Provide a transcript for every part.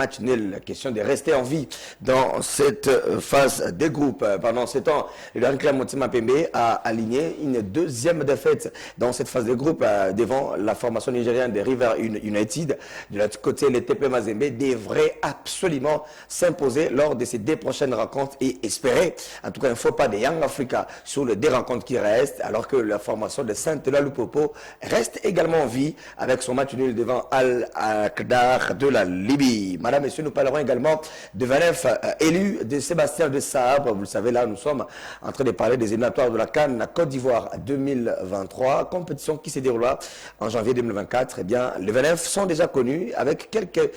match nul. Question de rester en vie dans cette phase des groupes. Pendant ce temps, le Grand Club Motema Pembe a aligné une deuxième défaite dans cette phase des groupes devant la formation nigérienne de River United. De l'autre côté, le TP Mazembe devrait absolument s'imposer lors de ces 2 prochaines rencontres et espérer, en tout cas, il ne faut pas de Young Africa sur les 2 rencontres qui restent, alors que la formation de Saint-Ela-Lupopo reste également en vie avec son match nul devant Al-Qadar de la Libye. Madame, Messieurs, nous parlerons également de Vanef, élu de Sébastien de Sabre. Vous le savez, là, nous sommes en train de parler des éliminatoires de la CAN Côte d'Ivoire 2023, compétition qui se déroulera en janvier 2024. Eh bien, les Vanef sont déjà connus avec quelques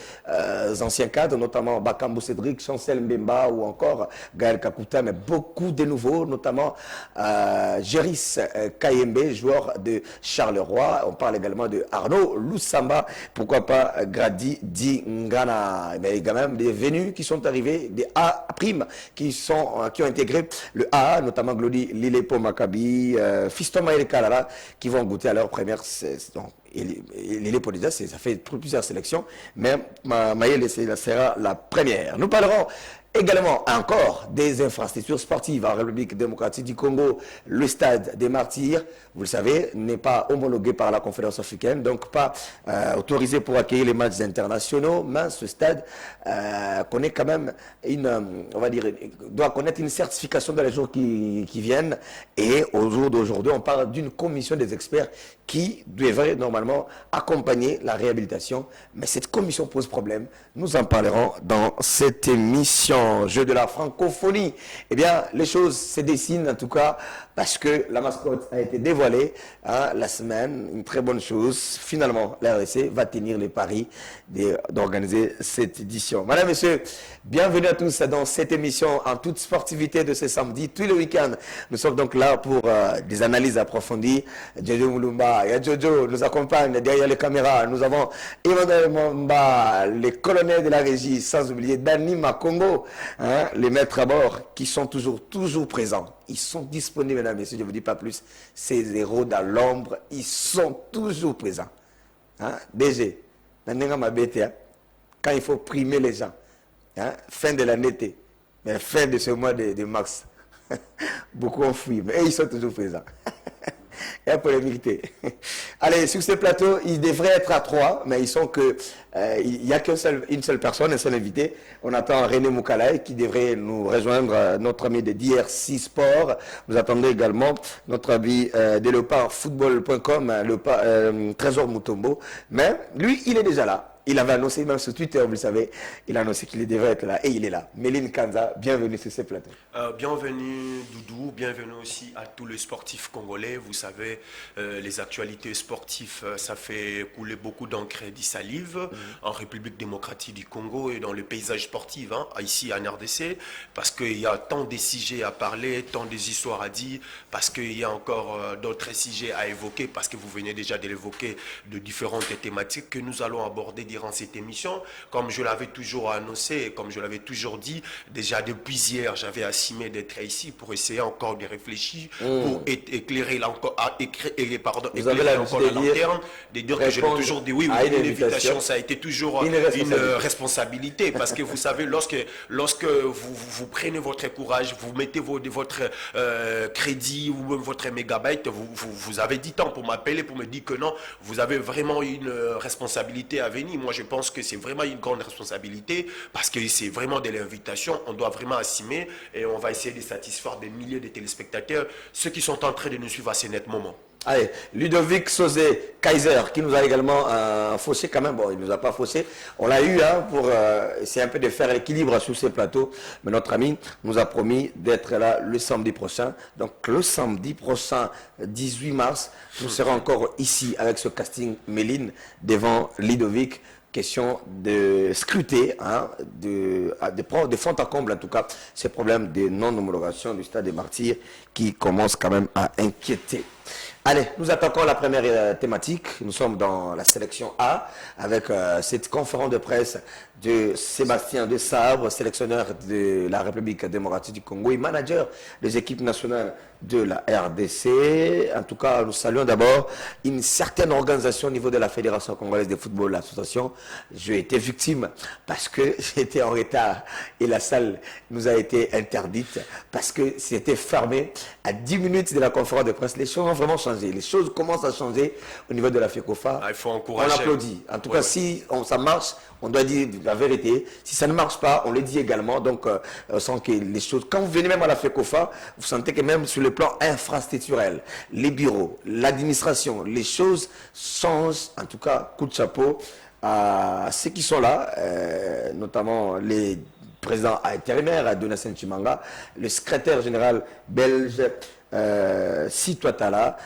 anciens cadres, notamment Bakambu Cédric, Chancel Mbemba ou encore Gaël Kakuta, mais beaucoup de nouveaux, notamment Géris Kayembe, joueur de Charleroi. On parle également de Arnaud Loussamba, pourquoi pas Grady Dingana. Mais quand même des venus qui sont arrivés, des A' qui ont intégré le A, notamment Glody Lilepo Maccabi, Fiston Maël Kalala, qui vont goûter à leur première saison. Lilepo déjà, ça fait plusieurs sélections, mais Maël sera la première. Nous parlerons également encore des infrastructures sportives en République démocratique du Congo. Le stade des Martyrs, vous le savez, n'est pas homologué par la Confédération africaine, donc pas autorisé pour accueillir les matchs internationaux, mais ce stade connaît quand même doit connaître une certification dans les jours qui viennent. Et au jour d'aujourd'hui, on parle d'une commission des experts qui devrait normalement accompagner la réhabilitation. Mais cette commission pose problème. Nous en parlerons dans cette émission. Jeu de la francophonie. Eh bien, les choses se dessinent en tout cas parce que la mascotte a été dévoilée la semaine. Une très bonne chose. Finalement, la RDC va tenir les paris d'organiser cette édition. Madame, Messieurs, bienvenue à tous dans cette émission en toute sportivité de ce samedi. Tous les week-ends, nous sommes donc là pour des analyses approfondies. Jojo Moulumba et Jojo nous accompagnent derrière les caméras. Nous avons Emmanuel Mamba, les colonels de la régie, sans oublier Dani Makongo, les maîtres à bord qui sont toujours présents. Ils sont disponibles, mesdames et messieurs, je ne vous dis pas plus. Ces héros dans l'ombre, ils sont toujours présents. DG, quand il faut primer les gens, fin de l'année, mais fin de ce mois de mars, beaucoup ont fui, mais ils sont toujours présents. Et pour les militer. Allez, sur ce plateau, ils devraient être à 3, mais ils sont que il n'y a une seule personne, un seul invité. On attend René Moukalaï qui devrait nous rejoindre, notre ami de DRC Sport. Vous attendez également notre ami de leopardfootball.com, Trésor Moutombo. Mais lui, il est déjà là. Il avait annoncé même sur Twitter, vous le savez, il a annoncé qu'il devrait être là et il est là. Méline Kanza, bienvenue sur ce plateau. Bienvenue Doudou, bienvenue aussi à tous les sportifs congolais. Vous savez, les actualités sportives, ça fait couler beaucoup d'encre et de salive en République démocratique du Congo et dans le paysage sportif, ici en RDC, parce qu'il y a tant de sujets à parler, tant des histoires à dire, parce qu'il y a encore d'autres sujets à évoquer, parce que vous venez déjà de l'évoquer, de différentes thématiques que nous allons aborder durant cette émission. Comme je l'avais toujours annoncé, comme je l'avais toujours dit, déjà depuis hier, j'avais assumé d'être ici pour essayer encore de réfléchir, pour éclairer encore, éclairer la lanterne, de dire que je l'ai toujours dit, oui, une invitation, ça a été toujours une responsabilité, parce que vous savez, lorsque vous prenez votre courage, vous mettez votre crédit ou même votre mégabyte, vous avez dit tant pour m'appeler, pour me dire que non, vous avez vraiment une responsabilité à venir. Moi, je pense que c'est vraiment une grande responsabilité parce que c'est vraiment de l'invitation. On doit vraiment assumer et on va essayer de satisfaire des milliers de téléspectateurs, ceux qui sont en train de nous suivre à ce net moment. Allez, Ludovic Sosé Kaiser qui nous a également faussé quand même. Bon, il ne nous a pas faussé. On l'a eu pour essayer un peu de faire l'équilibre sur ces plateaux. Mais notre ami nous a promis d'être là le samedi prochain. Donc le samedi prochain, 18 mars, nous serons encore ici avec ce casting Méline devant Ludovic. Question de scruter, de fond en comble en tout cas, ces problèmes de non-homologation du stade des Martyrs qui commencent quand même à inquiéter. Allez, nous attaquons la première thématique. Nous sommes dans la sélection A avec cette conférence de presse de Sébastien Desabre, sélectionneur de la République démocratique du Congo et manager des équipes nationales de la RDC. En tout cas, nous saluons d'abord une certaine organisation au niveau de la Fédération congolaise de football, l'association. J'ai été victime parce que j'étais en retard et la salle nous a été interdite parce que c'était fermé à 10 minutes de la conférence de presse. Les choses ont vraiment changé. Les choses commencent à changer au niveau de la FECOFA. Il faut encourager. On applaudit. En tout cas, si ça marche, on doit dire la vérité. Si ça ne marche pas, on le dit également. Donc, on sent que les choses... Quand vous venez même à la FECOFA, vous sentez que même sur le plan infrastructurel, les bureaux, l'administration, les choses changent. En tout cas, coup de chapeau à ceux qui sont là, notamment les présidents intérimaires, Donatien Chimanga, le secrétaire général belge, Sitouatala,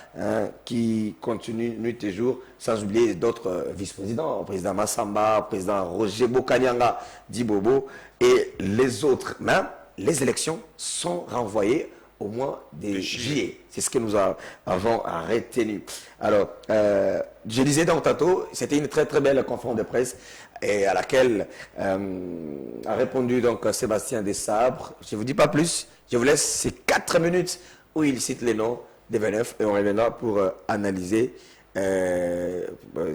qui continue nuit et jour, sans oublier d'autres vice-présidents, le président Massamba, le président Roger Bokanyanga, Dibobo, et les autres. Mais les élections sont renvoyées au mois de juillet. C'est ce que nous avons retenu. Alors, je disais donc tantôt, c'était une très très belle conférence de presse et à laquelle a répondu donc Sébastien Desabre. Je ne vous dis pas plus, je vous laisse ces 4 minutes où il cite les noms des 29 et on reviendra pour analyser.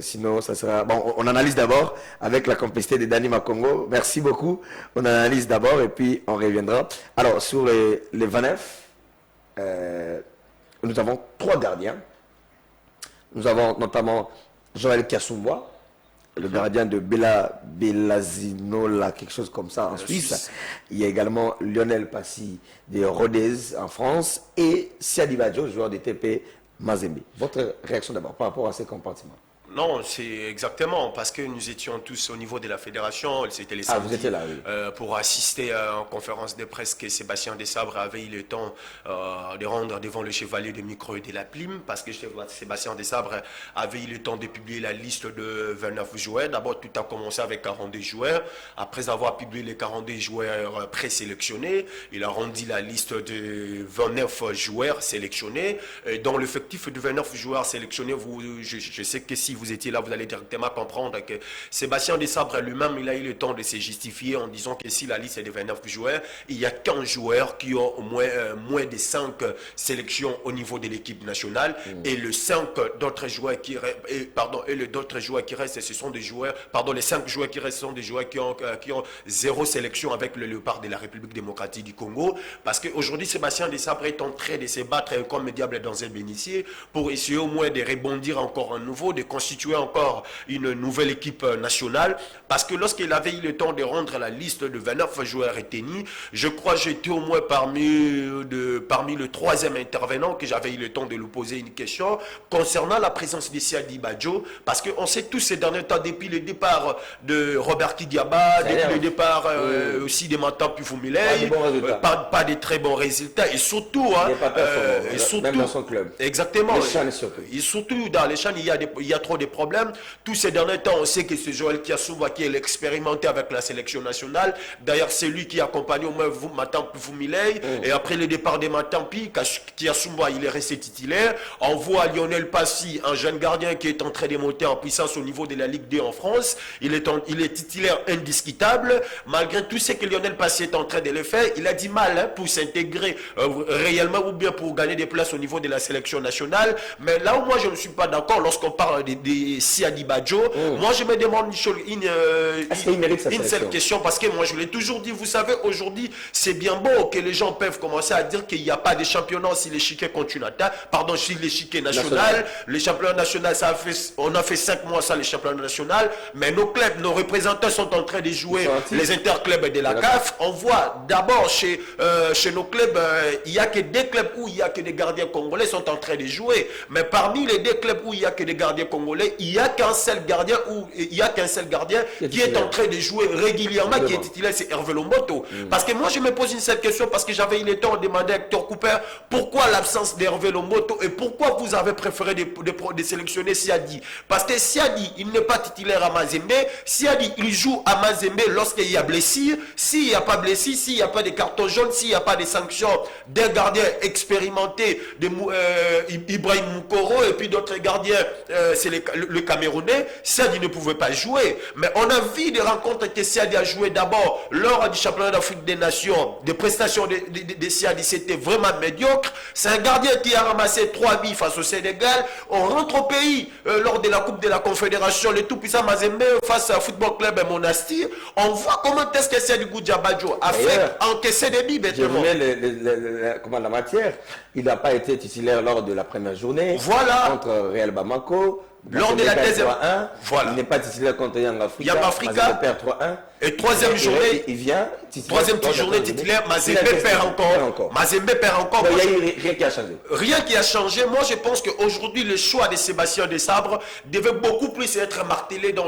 Sinon, ça sera... Bon, on analyse d'abord avec la complicité de Dani Makongo. Merci beaucoup. On analyse d'abord et puis on reviendra. Alors, sur les 29, nous avons 3 gardiens. Nous avons notamment Joël Kassumbois, le gardien de Belazinola, quelque chose comme ça en Suisse. Il y a également Lionel Passy de Rodez en France et Siadi Badjo, joueur de TP Mazembe. Votre réaction d'abord par rapport à ces compartiments? Non, c'est exactement, parce que nous étions tous au niveau de la fédération, c'était les samedis, vous étiez là, oui. Pour assister à une conférence de presse que Sébastien Desabre avait eu le temps de rendre devant le chevalier de micro et de la plume, parce que Sébastien Desabre avait eu le temps de publier la liste de 29 joueurs. D'abord, tout a commencé avec 42 joueurs. Après avoir publié les 42 joueurs présélectionnés, il a rendu la liste de 29 joueurs sélectionnés. Dans l'effectif de 29 joueurs sélectionnés, je sais que si vous étiez là, vous allez directement comprendre que Sébastien Desabre lui-même, il a eu le temps de se justifier en disant que si la liste est de 29 joueurs, il y a 15 joueurs qui ont au moins de 5 sélections au niveau de l'équipe nationale et les 5 d'autres joueurs qui restent, ce sont des joueurs, les 5 joueurs qui restent sont des joueurs qui ont 0 sélection avec le Léopard de la République démocratique du Congo, parce qu'aujourd'hui Sébastien Desabre est en train de se battre comme diable dans un bénitier pour essayer au moins de rebondir encore à nouveau, de constituer encore une nouvelle équipe nationale, parce que lorsqu'il avait eu le temps de rendre la liste de 29 joueurs retenus, je crois que j'étais au moins parmi le 3e intervenant que j'avais eu le temps de lui poser une question concernant la présence de Siadi Badjo, parce qu'on sait tous ces derniers temps, depuis le départ de Robert Kidiaba, depuis le départ aussi de Mantan Pufumilei, pas de très bons résultats, et surtout, même dans son club. Exactement. Les Chans, surtout. Et surtout dans les Chans, il y a trop de problèmes. Tous ces derniers temps, on sait que c'est Joël Kassumbois qui est expérimenté avec la sélection nationale. D'ailleurs, c'est lui qui accompagne au moins Mantan Pufumilei. Et après le départ de Matampi, Kassumbois, il est resté titulaire. On voit Lionel Passy, un jeune gardien qui est en train de monter en puissance au niveau de la Ligue 2 en France. Il est titulaire indiscutable. Malgré tout ce que Lionel Passy est en train de le faire, il a du mal pour s'intégrer réellement ou bien pour gagner des places au niveau de la sélection nationale. Mais là où moi je ne suis pas d'accord lorsqu'on parle de Siadi Badjo, moi je me demande une seule question, parce que moi je l'ai toujours dit, vous savez, aujourd'hui c'est bien beau que les gens peuvent commencer à dire qu'il n'y a pas de championnat si l'échiquier continental, si l'échiquier national, les championnats nationaux, on a fait 5 mois ça, les championnats nationaux, mais nos clubs, nos représentants sont en train de jouer les interclubs de la CAF. On voit d'abord chez nos clubs, il n'y a que des clubs où il n'y a que des gardiens congolais sont en train de jouer, mais parmi les 2 clubs où il n'y a que des gardiens congolais, il n'y a qu'un seul gardien qui est en train de jouer régulièrement, qui est titulaire, c'est Hervé Lomboto. Parce que moi je me pose une seule question, parce que j'avais eu le temps de demander à Hector Cooper pourquoi l'absence d'Hervé Lomboto et pourquoi vous avez préféré de sélectionner Siadi. Parce que Siadi, il n'est pas titulaire à Mazembe. Siadi, il joue à Mazembe lorsqu'il y a blessure. S'il n'y a pas blessure, s'il n'y a pas de carton jaune, s'il n'y a pas de sanctions d'un gardien expérimentés, Ibrahim Moukoro et puis d'autres gardiens, c'est le Camerounais, Siadi ne pouvait pas jouer. Mais on a vu des rencontres que Siadi a joué d'abord lors du championnat d'Afrique des Nations. Des prestations de Siadi, c'était vraiment médiocre. C'est un gardien qui a ramassé 3 buts face au Sénégal. On rentre au pays lors de la Coupe de la Confédération, le tout-puissant Mazembe face à Football Club et Monastir. On voit comment est-ce que Siadi Goudjabadjo a fait encaisser des buts bêtement. Comment la matière, il n'a pas été titulaire lors de la première journée. Voilà. Contre Real Bamako. Lors de la deuxième. Voilà. Il n'est pas titulaire contre Young Africa. Young Africa. Perd 3-1. Et troisième journée, il vient troisième journée titulaire, Mazembe perd encore. Mazembe perd encore. Il n'y a rien qui a changé. Rien qui a changé. Moi, je pense qu'aujourd'hui, le choix de Sébastien Desabre devait beaucoup plus être martelé dans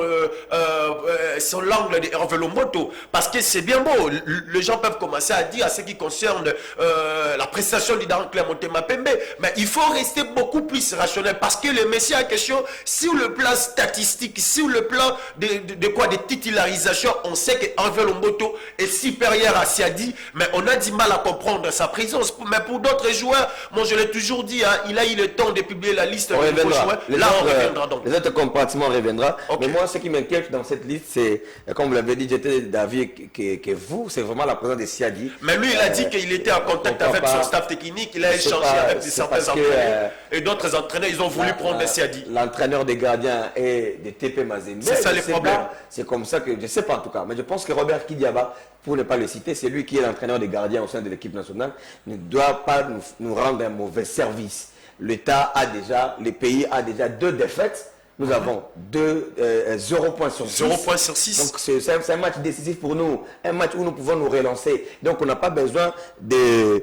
sur l'angle de Hervé Lomboto. Parce que c'est bien beau. Les gens peuvent commencer à dire à ce qui concerne la prestation du Daron Clermont Mapembe. Mais il faut rester beaucoup plus rationnel. Parce que le Messie en question, sur le plan statistique, sur le plan de titularisation, on sait que Hervé Lomboto est supérieur à Siadi, mais on a du mal à comprendre sa présence. Mais pour d'autres joueurs, moi je l'ai toujours dit, hein, il a eu le temps de publier la liste des nouveaux joueurs. Là, on reviendra donc. Les autres compartiments reviendra. Okay. Mais moi, ce qui m'inquiète dans cette liste, c'est, comme vous l'avez dit, j'étais d'avis que vous, c'est vraiment la présence de Siadi. Mais lui, il a dit qu'il était en contact avec son staff technique, il a échangé avec certains entraîneurs. Et d'autres entraîneurs, ils ont voulu prendre Siadi. L'entraîneur des gardiens et des TP Mazembe. C'est ça les problèmes. C'est comme ça que, je ne sais pas en tout cas, mais je pense que Robert Kidiaba, pour ne pas le citer, c'est lui qui est l'entraîneur des gardiens au sein de l'équipe nationale, ne doit pas nous rendre un mauvais service. L'État a déjà, le pays a déjà 2 défaites. Nous avons 0 points sur 6. 0 points sur 6. Donc c'est un match décisif pour nous. Un match où nous pouvons nous relancer. Donc on n'a pas besoin de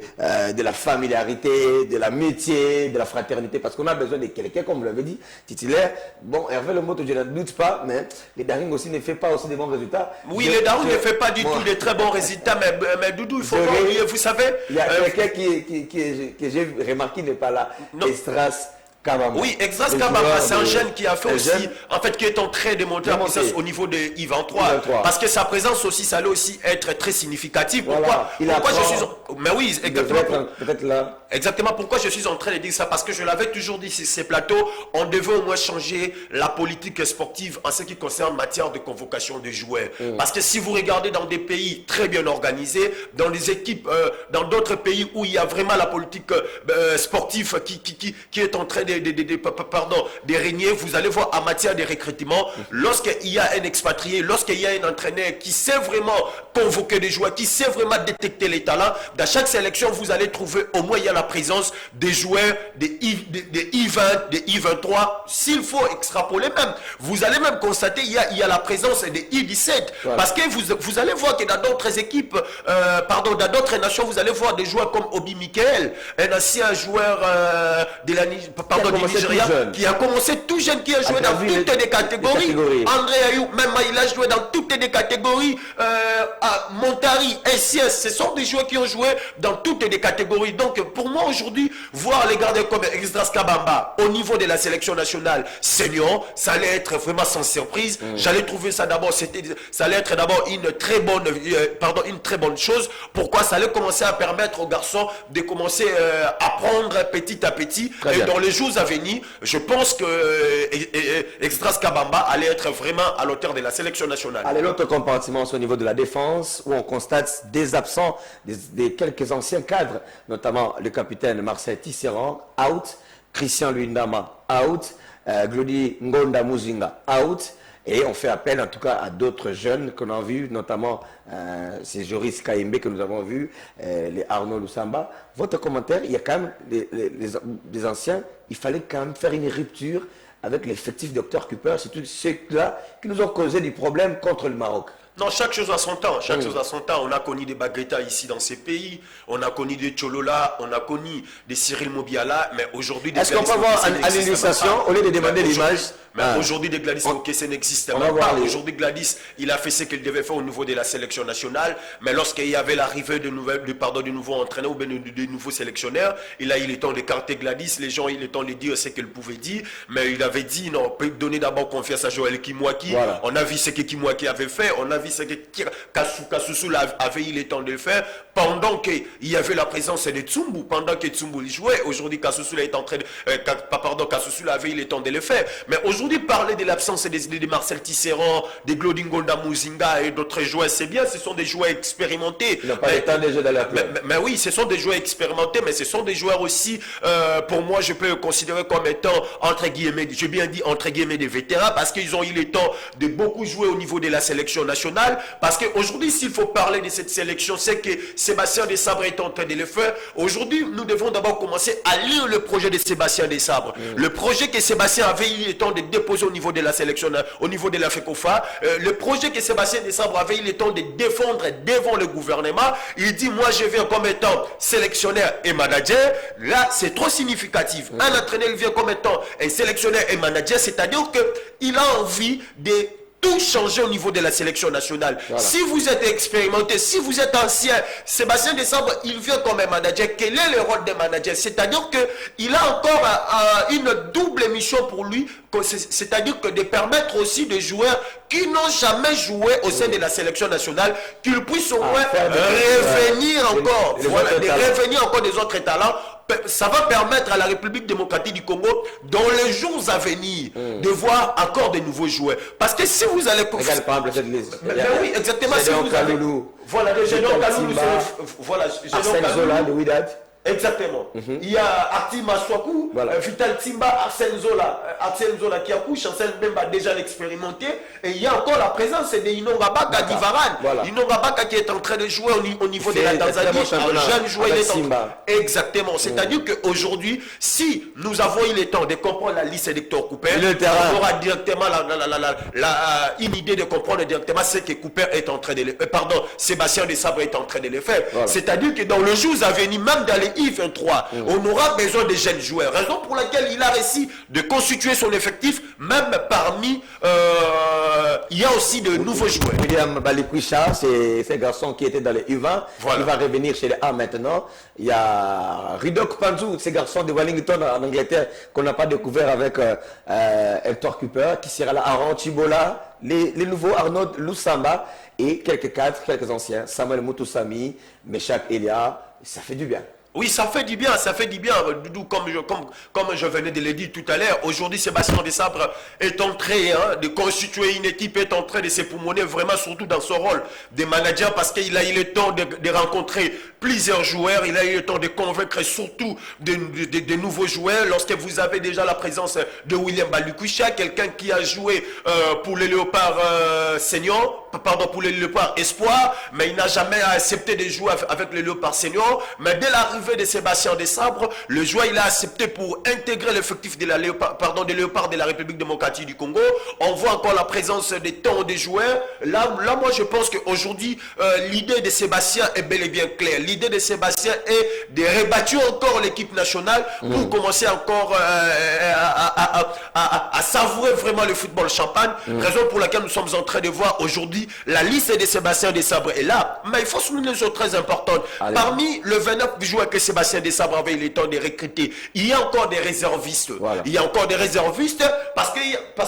la familiarité, de l'amitié, de la fraternité. Parce qu'on a besoin de quelqu'un, comme vous l'avez dit, titulaire. Bon, Hervé Lomboto, je ne doute pas, mais les Daring aussi ne fait pas aussi de bons résultats. Oui, les Daring ne fait pas du tout de très bons résultats. Mais Doudou, il faut pas oublier, vous savez. Il y a quelqu'un que j'ai remarqué n'est pas là. Estras Kabamba. Oui, Exras Kabamba, c'est un jeune qui a fait aussi, en fait, qui est en train de monter en puissance au niveau de I23. Parce que sa présence aussi, ça allait aussi être très significatif. Pourquoi, pourquoi je suis... Mais oui, exactement. Peut-être là. Exactement pourquoi je suis en train de dire ça. Parce que je l'avais toujours dit sur ces plateaux, on devait au moins changer la politique sportive en ce qui concerne matière de convocation des joueurs. Parce que si vous regardez dans des pays très bien organisés, dans des équipes, dans d'autres pays où il y a vraiment la politique sportive qui est en train de régner, vous allez voir en matière de recrutement, lorsqu'il y a un expatrié, lorsqu'il y a un entraîneur qui sait vraiment convoquer des joueurs, qui sait vraiment détecter les talents, dans chaque sélection, vous allez trouver au moins il y a la présence des joueurs des I20, des I23. S'il faut extrapoler même, vous allez même constater il y a la présence des I17. Parce que vous allez voir que dans d'autres équipes, dans d'autres nations, vous allez voir des joueurs comme Obi Mikel, un ancien joueur du Nigeria, qui a commencé tout jeune, qui a joué dans toutes les catégories. André Ayou, même il a joué dans toutes les catégories. Montari, SCS, ce sont des joueurs qui ont joué dans toutes les catégories. Donc pour moi aujourd'hui, voir les gardiens comme Exras Kabamba au niveau de la sélection nationale senior, ça allait être vraiment sans surprise. J'allais trouver ça d'abord, ça allait être d'abord une très bonne chose. Pourquoi? Ça allait commencer à permettre aux garçons de commencer à prendre petit à petit. Et dans les jours à venir, je pense que Exras Kabamba allait être vraiment à l'auteur de la sélection nationale. Allez, l'autre compartiment, c'est au niveau de la défense, où on constate des absents, des quelques anciens cadres, notamment le capitaine Marcel Tisserand, out, Christian Luindama, out, Glody Ngonda Muzinga, out. Et on fait appel en tout cas à d'autres jeunes qu'on a vus, notamment c'est Joris Kaimbe que nous avons vu, les Arnaud Lusamba. Votre commentaire, il y a quand même des anciens, il fallait quand même faire une rupture avec l'effectif Dr Cooper, c'est tous ceux-là qui nous ont causé des problèmes contre le Maroc. Non, chaque chose a son temps. Chaque chose a son temps. On a connu des Bagreta ici dans ces pays. On a connu des Cholola. On a connu des Cyril Mobiala. Mais aujourd'hui, est-ce qu'on peut avoir une illustration au lieu de demander l'image? Mais aujourd'hui, des Gladys Mokese n'existent même pas. Aujourd'hui, Gladys, il a fait ce qu'il devait faire au niveau de la sélection nationale. Mais lorsqu'il y avait l'arrivée de nouveaux entraîneurs ou bien de nouveaux sélectionneurs, il a eu le temps d'écarter Gladys. Les gens, il a eu le temps de dire ce qu'il pouvait dire. Mais il avait dit, non, on peut donner d'abord confiance à Joël Kimwaki. Voilà. On a vu ce que Kimwaki avait fait. On a vu avis, c'est que Kassousou avait eu le temps de le faire pendant qu'il y avait la présence de Tsumbu, pendant que Tsumbu jouait. Aujourd'hui, Kassousou avait eu le temps de le faire. Mais aujourd'hui, parler de l'absence de Marcel Tisserand, de Glodingonda Muzinga et d'autres joueurs, c'est bien, ce sont des joueurs expérimentés. Il n'a pas le temps de jouer dans la mais oui, ce sont des joueurs expérimentés, mais ce sont des joueurs aussi, pour moi, je peux considérer comme étant, entre guillemets, j'ai bien dit entre guillemets des vétérans, parce qu'ils ont eu le temps de beaucoup jouer au niveau de la sélection nationale. Parce qu'aujourd'hui, s'il faut parler de cette sélection, c'est que Sébastien Desabre est en train de le faire. Aujourd'hui, nous devons d'abord commencer à lire le projet de Sébastien Desabre. Le projet que Sébastien avait eu le temps de déposer au niveau de la sélection, au niveau de la FECOFA, le projet que Sébastien Desabre avait eu le temps de défendre devant le gouvernement. Il dit, moi je viens comme étant sélectionneur et manager. Là, c'est trop significatif. Un entraîneur vient comme étant un sélectionneur et manager, c'est-à-dire qu'il a envie de tout changer au niveau de la sélection nationale. Voilà. Si vous êtes expérimenté, si vous êtes ancien, Sébastien Desabre, il vient comme un manager. Quel est le rôle des managers? C'est-à-dire qu'il a encore une double mission pour lui, c'est-à-dire que de permettre aussi des joueurs qui n'ont jamais joué au sein de la sélection nationale, qu'ils puissent au moins revenir encore, revenir encore des autres talents. Ça va permettre à la République démocratique du Congo, dans les jours à venir, de voir encore de nouveaux joueurs. Parce que si vous allez... Regarde par exemple cette liste. Oui, exactement. Si vous allez... Voilà, le Gédéon Kaloulou, voilà, Arsène Zola de Wydad. Exactement. Il y a Arti Maswaku, Vital Timba, Arsène Zola qui a couché, Chancel Bemba déjà l'expérimenté. Et il y a encore la présence de Inonga Baka d'Ivaran. Inonga Baka qui est en train de jouer au niveau de la Tanzanie. Un jeune joueur. Exactement. C'est-à-dire qu'aujourd'hui, si nous avons eu le temps de comprendre la liste d'Hector Cooper, on aura directement une idée de comprendre directement ce que Cooper est en train de le faire. Pardon, Sébastien Desabre est en train de le faire. C'est-à-dire que dans le jour à venir, même dans les I-23, on aura besoin de jeunes joueurs. Raison pour laquelle il a réussi de constituer son effectif, même parmi, il y a aussi de nouveaux joueurs. William Balikwisha, c'est ce garçon qui était dans les U20, il va revenir chez les A maintenant. Il y a Ridok Panzou, ce garçon de Wellington en Angleterre qu'on n'a pas découvert avec Hector Cooper, qui sera là, Aaron Chibola, les nouveaux Arnaud Loussamba et quelques cadres, quelques anciens, Samuel Moutoussami, Meshak Elia, ça fait du bien. Oui, ça fait du bien, Doudou, comme je venais de le dire tout à l'heure. Aujourd'hui, Sébastien Desabre est en train de constituer une équipe, est en train de s'époumoner vraiment, surtout dans son rôle de manager, parce qu'il a eu le temps de rencontrer plusieurs joueurs, il a eu le temps de convaincre surtout de nouveaux joueurs. Lorsque vous avez déjà la présence de William Balikwisha, quelqu'un qui a joué pour les Léopards seniors, pardon, pour les Léopards Espoir, mais il n'a jamais accepté de jouer avec les Léopards seniors. Mais dès l'arrivée de Sébastien Desabre, le joueur il a accepté pour intégrer l'effectif de la Léopard, des Léopards de la République démocratique du Congo. On voit encore la présence des temps des joueurs. Là moi je pense qu'aujourd'hui l'idée de Sébastien est bel et bien claire. L'idée de Sébastien est de rebâtir encore l'équipe nationale pour commencer encore à savourer vraiment le football champagne. Raison pour laquelle nous sommes en train de voir aujourd'hui la liste de Sébastien Desabre est là. Mais il faut souligner une chose très importante. Parmi le 29 joueurs que Sébastien Desabre avait eu le temps de recruter, il y a encore des réservistes. Il y a encore des réservistes parce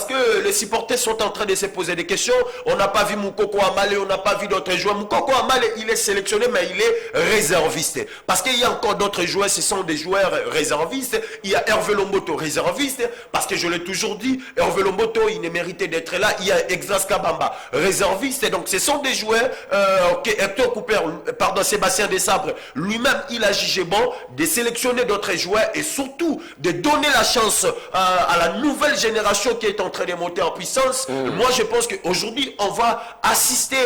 que les supporters sont en train de se poser des questions. On n'a pas vu Moukoko Amale, on n'a pas vu d'autres joueurs. Moukoko Amale, il est sélectionné, mais il est réserviste. Parce qu'il y a encore d'autres joueurs, ce sont des joueurs réservistes. Il y a Hervé Lomboto, réserviste, parce que je l'ai toujours dit, Hervé Lomboto, il ne méritait d'être là. Il y a Exas Kabamba, réserviste. Donc ce sont des joueurs que Hector Cooper, pardon, Sébastien Desabre, lui-même, il a jugé bon de sélectionner d'autres joueurs et surtout de donner la chance à la nouvelle génération qui est en train de monter en puissance. Moi, je pense qu'aujourd'hui, on va assister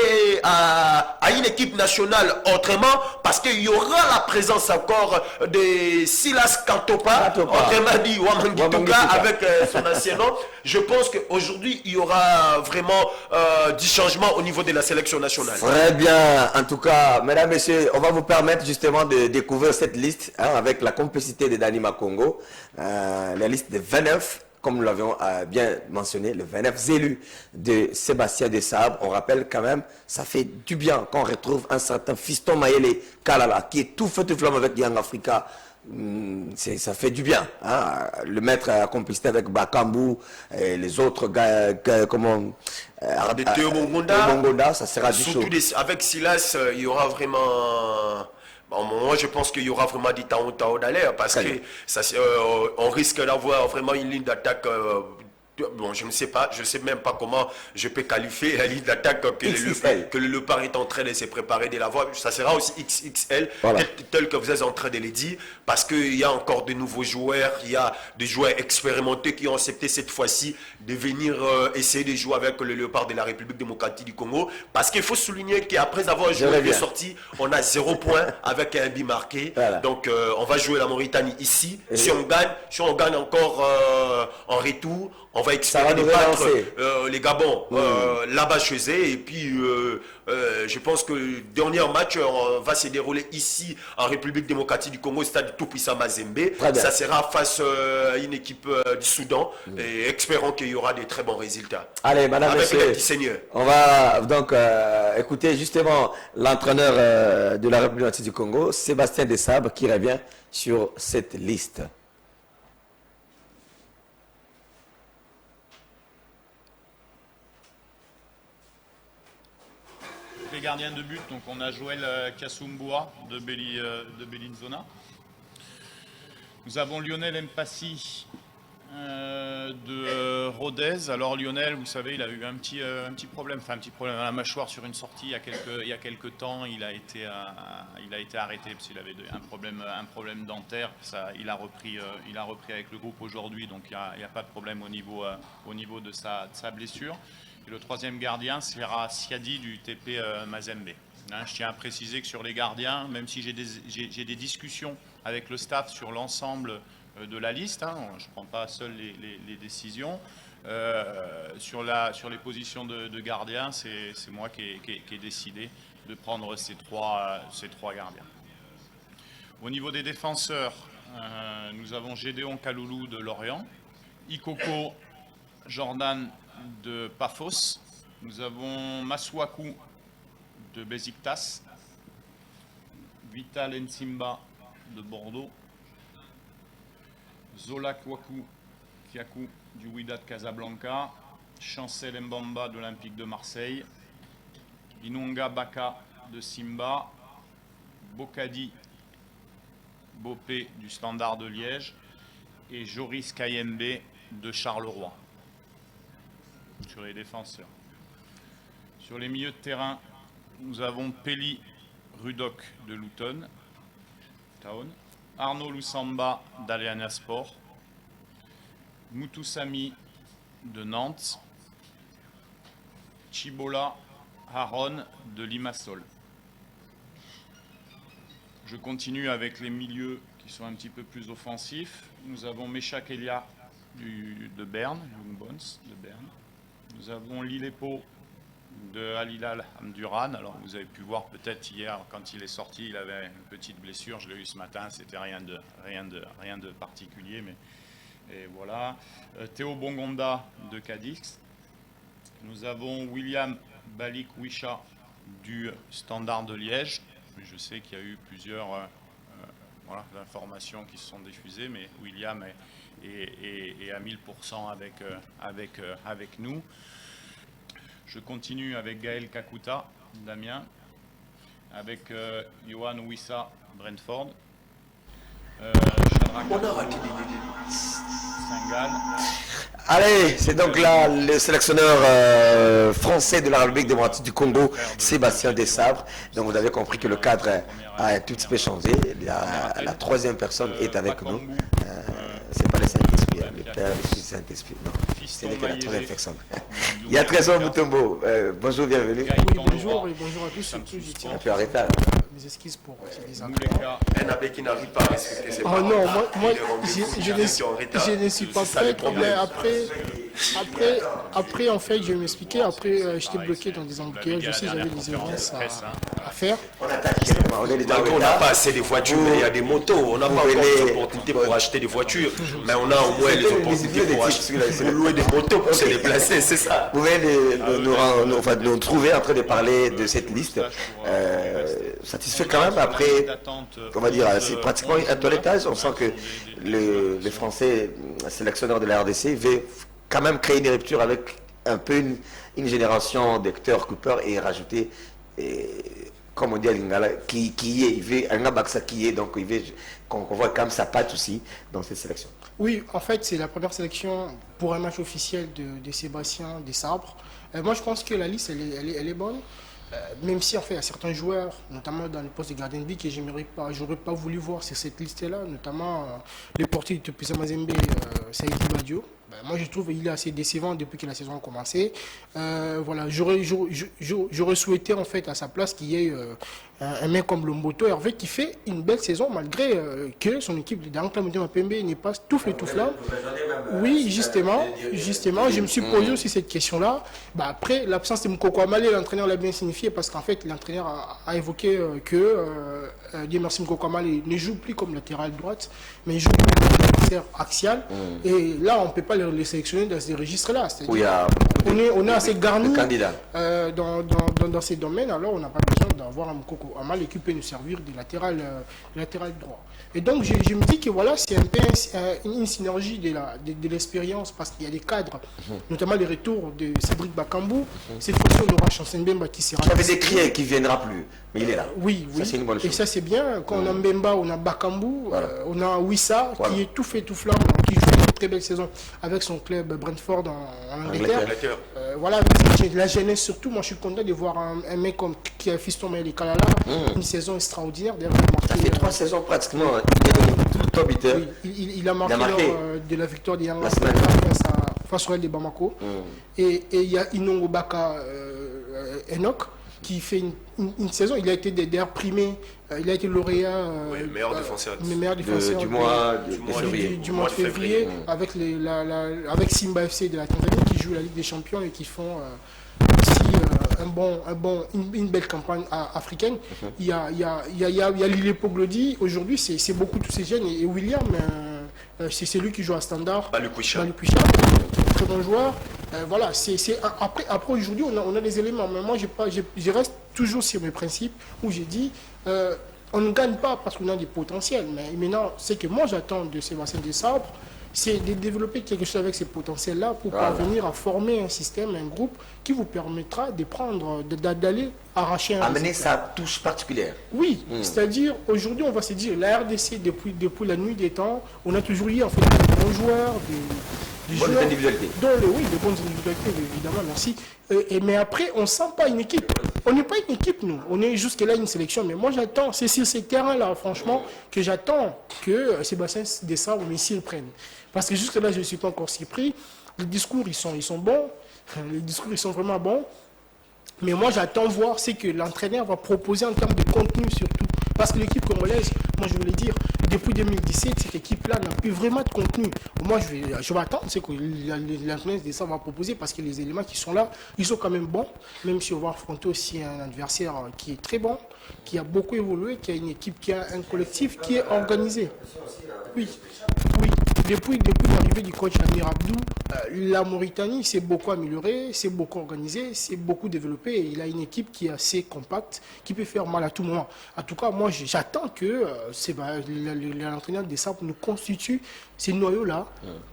à une équipe nationale autrement parce qu'il y aura la présence encore de Silas Kantopa, autrement dit Wamangituka avec son ancien nom. Je pense qu'aujourd'hui, il y aura vraiment du changement au niveau de la sélection nationale. Très bien. En tout cas, mesdames, messieurs, on va vous permettre justement de découvrir cette liste avec la complicité de Danima Congo. La liste de 29, comme nous l'avions bien mentionné, le 29 élus de Sébastien Desabre. On rappelle quand même, ça fait du bien quand on retrouve un certain Fiston Mayele Kalala qui est tout feu tout flamme avec Young Africa. ça fait du bien. Hein. Le mettre à complicité avec Bakambu et les autres gars, comment de Théo Bongonda, ça sera du chaud. Avec Silas, il y aura vraiment... Bon, moi, je pense qu'il y aura vraiment du Tao d'aller parce que on risque d'avoir vraiment une ligne d'attaque. Bon, je ne sais pas, je ne sais même pas comment je peux qualifier la ligne d'attaque que le Léopard est en train de se préparer de la voir. Ça sera aussi XXL, voilà. tel que vous êtes en train de le dire, parce qu'il y a encore de nouveaux joueurs, il y a des joueurs expérimentés qui ont accepté cette fois-ci de venir essayer de jouer avec le Léopard de la République démocratique du Congo. Parce qu'il faut souligner qu'après avoir joué deux sorties, on a 0 point avec un but marqué. Voilà. Donc, on va jouer la Mauritanie ici. Si on gagne encore en retour, on va expérimenter les Gabons là-bas chez eux. Et puis, je pense que le dernier match va se dérouler ici en République démocratique du Congo, stade Tout-Puissant Mazembe. Ça sera face à une équipe du Soudan. Et espérons qu'il y aura des très bons résultats. Allez, madame, monsieur, on va donc écouter justement l'entraîneur de la République démocratique du Congo, Sébastien Desabre, qui revient sur cette liste. Les gardiens de but, donc on a Joël Kasumboa de Bellinzona. Nous avons Lionel Mpassi de Rodez. Alors Lionel, vous savez, il a eu un petit problème à la mâchoire sur une sortie il y a quelques temps. Il a été arrêté parce qu'il avait un problème dentaire. Il a repris avec le groupe aujourd'hui, donc il n'y a pas de problème au niveau de sa blessure. Et le troisième gardien sera Siadi du TP Mazembe. Je tiens à préciser que sur les gardiens, même si j'ai des discussions avec le staff sur l'ensemble de la liste, je ne prends pas seul les décisions, sur les positions de gardiens, c'est moi qui ai décidé de prendre ces trois gardiens. Au niveau des défenseurs, nous avons Gédéon Kaloulou de Lorient, Ikoko Jordan de Paphos, nous avons Masuaku de Besiktas, Vital Nsimba de Bordeaux, Zola Kiakou du Wydad Casablanca, Chancel Mbamba de l'Olympique de Marseille, Inonga Baka de Simba, Bokadi Bopé du Standard de Liège et Joris Kayembe de Charleroi. Sur les défenseurs. Sur les milieux de terrain, nous avons Peli Rudok de Luton Town, Arnaud Lusamba d'Aliana Sport, Mutusami de Nantes, Chibola Haron de Limassol. Je continue avec les milieux qui sont un petit peu plus offensifs. Nous avons Meshak Elia de Berne, Young Bones de Berne. Nous avons Lilepo de Al Hilal Amduran. Alors vous avez pu voir peut-être hier quand il est sorti, il avait une petite blessure. Je l'ai eu ce matin, c'était rien de particulier, mais et voilà. Théo Bongonda de Cadix. Nous avons William Balik-Wisha du Standard de Liège. Je sais qu'il y a eu plusieurs informations qui se sont diffusées, mais William est à 1000% avec nous. Je continue avec Gaël Kakuta d'Amiens, avec Johan Wissa Brentford, Shadrach Sengal. Allez, c'est donc là le sélectionneur français de la République démocratique du Congo, Sébastien Desabre. Donc vous avez compris que le cadre a un tout petit peu changé. La troisième personne est avec nous. C'est pas le Saint-Esprit, le Père, le Fils, le Saint-Esprit. Non, ce n'est que la troisième personne. Il y a Trésor Mutombo. Bonjour, bienvenue. Oui, bonjour et bonjour à tous. Surtout, je tiens mes excuses pour ces entraînements. Un abbé qui n'arrive pas à respecter ses paroles. Oh non, moi je ne suis pas prêt. Mais après, en fait, je vais m'expliquer. Après, j'étais bloqué dans des embouteillages. Je sais, j'avais des urgences à faire. On attaque, on est déjà On n'a pas assez de voitures, mais il y a des motos. On n'a pas encore les opportunités pour acheter des voitures, mais on a au moins les opportunités pour louer des motos pour se déplacer, c'est ça. Vous pouvez nous trouver en train de parler de cette liste. Satisfait quand même après, on va dire, c'est pratiquement un toilettage. On sent que les Français, sélectionneurs de la RDC, veulent quand même créer une rupture avec un peu une génération d'acteurs Cooper et rajouter, comme on dit à Lingala, qui est, il veut un Abaksa qui est, donc il veut qu'on voit quand même sa patte aussi dans cette sélection. Oui, en fait, c'est la première sélection pour un match officiel de Sébastien Desabre. Moi, je pense que la liste, elle est bonne. Même si en fait il y a certains joueurs, notamment dans le poste de gardien de but, que j'aurais pas voulu voir sur cette liste-là, notamment le portier de Tupisa Mazembe, Saïdi Badio. Moi je trouve qu'il est assez décevant depuis que la saison a commencé. Voilà, j'aurais souhaité en fait à sa place qu'il y ait un mec comme Lomboto Hervé qui fait une belle saison malgré que son équipe de Anklam Pembe n'est pas tout là. Oui, justement, je me suis posé aussi cette question-là. Après, l'absence de Mukoko Amale, l'entraîneur l'a bien signifié parce qu'en fait, l'entraîneur a évoqué que Dieu merci Mukoko Amale ne joue plus comme latéral droite, mais il joue comme adversaire axial. Et là, on ne peut pas les sélectionner dans ces registres-là. On est assez garni dans ces domaines, alors on n'a pas besoin d'avoir un Mukoko Amale qui peut nous servir de latéral droit. Et donc, je me dis que voilà, c'est un peu une synergie de l'expérience parce qu'il y a des cadres, notamment les retours de Cédric Bakambu. Cette fois-ci, on aura Chansen-Bemba qui sera... Qui avait décrié qu'il ne viendra plus, mais il est là. Oui. Ça, c'est une bonne chose. Et ça, c'est bien. Quand on a Mbemba, on a Bakambu, on a Wissa qui est tout fait, tout flamme, qui joue une très belle saison avec son club Brentford en Angleterre. Voilà, la jeunesse surtout. Moi, je suis content de voir un mec comme qui a Fiston Maël Kalala, une saison extraordinaire. Ça fait 3 saisons pratiquement. Il a marqué lors de la victoire de Yanga face au Real de Bamako. Et il y a Inongo Baka Enoch qui fait une saison. Il a été d'ailleurs primé, il a été lauréat meilleur défenseur du mois de février avec Simba FC de la Tanzanie qui joue la Ligue des Champions et qui font une belle campagne africaine. Il y a Lilipo Glody. Aujourd'hui, c'est beaucoup tous ces jeunes. Et William, c'est lui qui joue à Standard. Balukuisha, très bon joueur. Voilà, après aujourd'hui, on a des éléments. Mais moi, je reste toujours sur mes principes où j'ai dit on ne gagne pas parce qu'on a des potentiels. Mais maintenant, ce que moi j'attends de Sébastien Desabre, c'est de développer quelque chose avec ces potentiels-là pour parvenir à former un système, un groupe qui vous permettra de prendre, d'aller arracher un amener sa touche particulière. Oui, c'est-à-dire, aujourd'hui, on va se dire, la RDC, depuis la nuit des temps, on a toujours eu en fait des bons joueurs, des bonnes joueurs, individualités. Oui, des bonnes individualités, évidemment, merci. Mais après, on ne sent pas une équipe. On n'est pas une équipe, nous. On est jusque-là une sélection. Mais moi, j'attends, c'est sur ces terrains-là, franchement, que j'attends que Sébastien Desabre, mais s'ils prennent. Parce que jusque-là, je ne suis pas encore surpris. Les discours, ils sont bons. Les discours, ils sont vraiment bons. Mais moi, j'attends voir ce que l'entraîneur va proposer en termes de contenu surtout. Parce que l'équipe congolaise, moi je veux le dire, depuis 2017, cette équipe-là n'a plus vraiment de contenu. Moi, je vais attendre ce que l'entraîneur de ça va proposer parce que les éléments qui sont là, ils sont quand même bons. Même si on va affronter aussi un adversaire qui est très bon, qui a beaucoup évolué, qui a une équipe, qui a un collectif qui est organisé. Oui. Depuis l'arrivée du coach Amir Abdou, la Mauritanie s'est beaucoup améliorée, s'est beaucoup organisée, s'est beaucoup développée. Et il a une équipe qui est assez compacte, qui peut faire mal à tout moment. En tout cas, moi, j'attends que l'entraîneur des Sables nous constitue ces noyaux-là,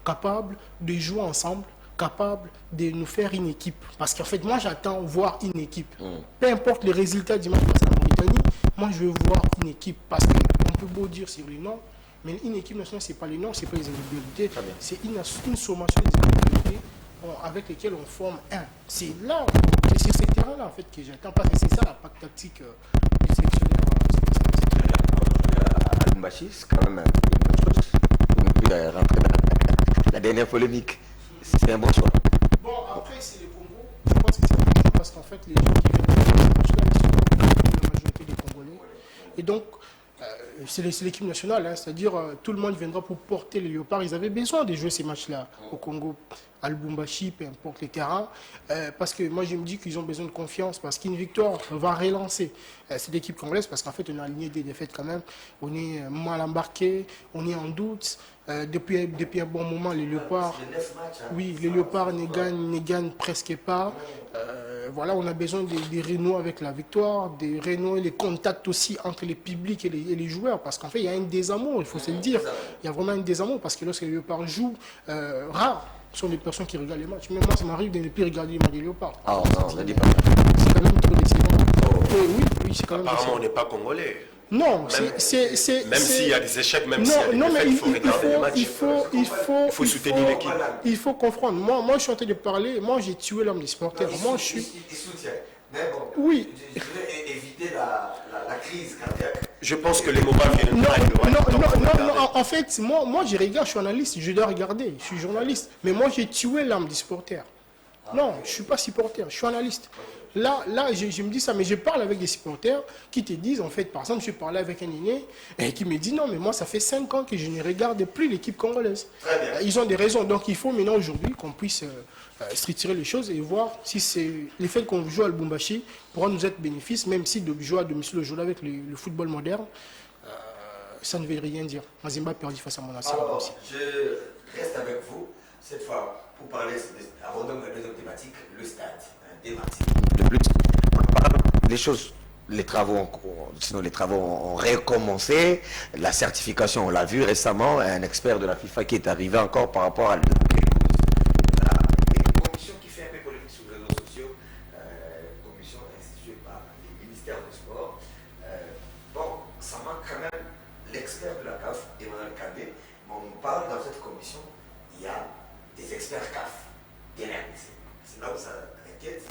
capables de jouer ensemble, capables de nous faire une équipe. Parce qu'en fait, moi, j'attends voir une équipe. Peu importe les résultats du match face à la Mauritanie, moi, je veux voir une équipe. Parce qu'on peut beau dire sur les noms, mais une équipe nationale, ce n'est pas les noms, ce n'est pas les individualités. C'est une sommation des individualités avec lesquelles on forme un. C'est là, c'est sur ces terrains-là en fait, que j'attends. Parce que c'est ça la patte tactique du sélectionneur. Alumbachi, c'est quand même une bonne chose. On a pu rentrer dans la dernière polémique. C'est un bon choix. Bon, après, c'est le Congo. Je pense que c'est un bon choix parce qu'en fait, les gens qui viennent de la majorité des Congolais. Et donc, c'est l'équipe nationale, hein, c'est-à-dire tout le monde viendra pour porter les Léopards. Ils avaient besoin de jouer ces matchs-là au Congo, à Lubumbashi, peu importe les terrains, parce que moi je me dis qu'ils ont besoin de confiance, parce qu'une victoire va relancer cette équipe congolaise, parce qu'en fait on a aligné des défaites quand même, on est mal embarqué, on est en doute. Depuis un bon moment, les Léopards, oui, les Léopards ne gagnent presque pas. Voilà, on a besoin de renouer avec la victoire, de renouer les contacts aussi entre les publics et les joueurs, parce qu'en fait, il y a un désamour, il faut se le dire. Il y a vraiment un désamour, parce que lorsque les Léopards jouent, rares sont les personnes qui regardent les matchs. Même moi, ça m'arrive de ne plus regarder les matchs des Léopards. Ah non, ne dis pas. C'est quand même trop décevant. Oui, c'est quand même Apparemment, décevant. on n'est pas congolais. Non, Même s'il y a des échecs, même s'il y a des défaites, il faut regarder les matchs. Il faut soutenir l'équipe. Il faut confronter. Moi, je suis en train de parler. Moi, j'ai tué l'homme des supporters. Moi, je suis. Il soutient. Mais bon, Oui. je voulais éviter la crise cardiaque. Je pense que les mots viennent Non, de non, en fait, moi, je regarde, je suis analyste, je dois regarder, je suis journaliste. Mais moi, j'ai tué l'âme des supporters. Non, je ne suis pas supporter, je suis analyste. Là je me dis ça, mais je parle avec des supporters qui te disent, en fait, par exemple, je parlais avec un aîné et qui me dit, non, mais moi, ça fait 5 ans que je ne regarde plus l'équipe congolaise. Très bien. Ils ont des raisons, donc il faut maintenant aujourd'hui qu'on puisse structurer les choses et voir si c'est le fait qu'on joue à Lubumbashi pourra nous être bénéfice, même si de jouer à domicile aujourd'hui avec le football moderne, ça ne veut rien dire. Mazemba a perdu face à Monastir aussi. Je reste avec vous cette fois pour parler, abordons la deuxième thématique, le stade, démarti. Le but, on parle des choses, les travaux ont recommencé, la certification, on l'a vu récemment, un expert de la FIFA qui est arrivé encore par rapport à une commission qui fait un peu polémique sur les réseaux sociaux, commission instituée par les ministères du sport. Bon, ça manque quand même l'expert de la CAF, Emmanuel Kandé. Bon, on parle dans cette commission, il y a des experts CAF, DNRDC. C'est là où ça inquiète.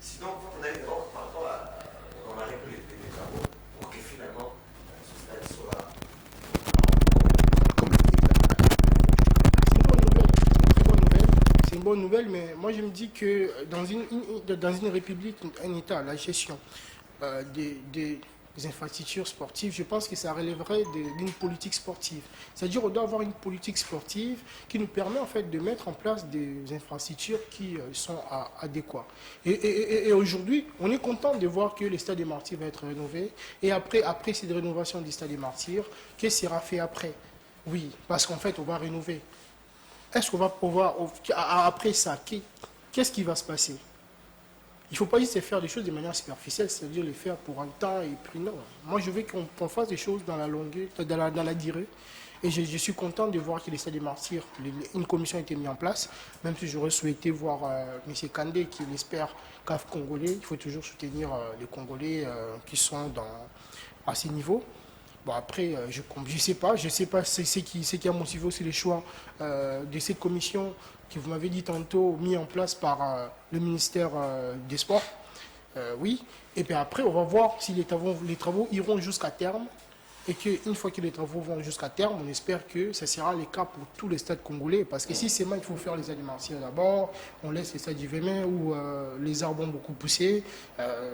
Sinon, on a une ordre par rapport à. On a réglé les travaux pour que finalement ce stade soit. C'est une bonne nouvelle, mais moi je me dis que dans une république, un État, la gestion des infrastructures sportives, je pense que ça relèverait d'une politique sportive. C'est-à-dire qu'on doit avoir une politique sportive qui nous permet en fait de mettre en place des infrastructures qui sont adéquates. Et aujourd'hui, on est content de voir que le Stade des Martyrs va être rénové. Et après cette rénovation du Stade des Martyrs, qu'est-ce qui sera fait après? Oui, parce qu'en fait, on va rénover. Est-ce qu'on va pouvoir, après ça, qu'est-ce qui va se passer? Il ne faut pas juste faire des choses de manière superficielle, c'est-à-dire les faire pour un temps et puis non. Moi, je veux qu'on fasse des choses dans la longueur, dans la durée. Et je suis content de voir que les Stades des Martyrs, une commission a été mise en place, même si j'aurais souhaité voir M. Kandé, qui est l'expert CAF congolais. Il faut toujours soutenir les Congolais qui sont à ces niveaux. Bon, après, je ne sais pas ce qui a motivé aussi les choix de cette commission que vous m'avez dit tantôt, mis en place par le ministère des Sports. Oui, et puis après, on va voir si les travaux iront jusqu'à terme. Et qu'une fois que les travaux vont jusqu'à terme, on espère que ce sera le cas pour tous les stades congolais. Parce que si c'est mal, il faut faire les animations d'abord, on laisse les stades du Vémin où les arbres ont beaucoup poussé.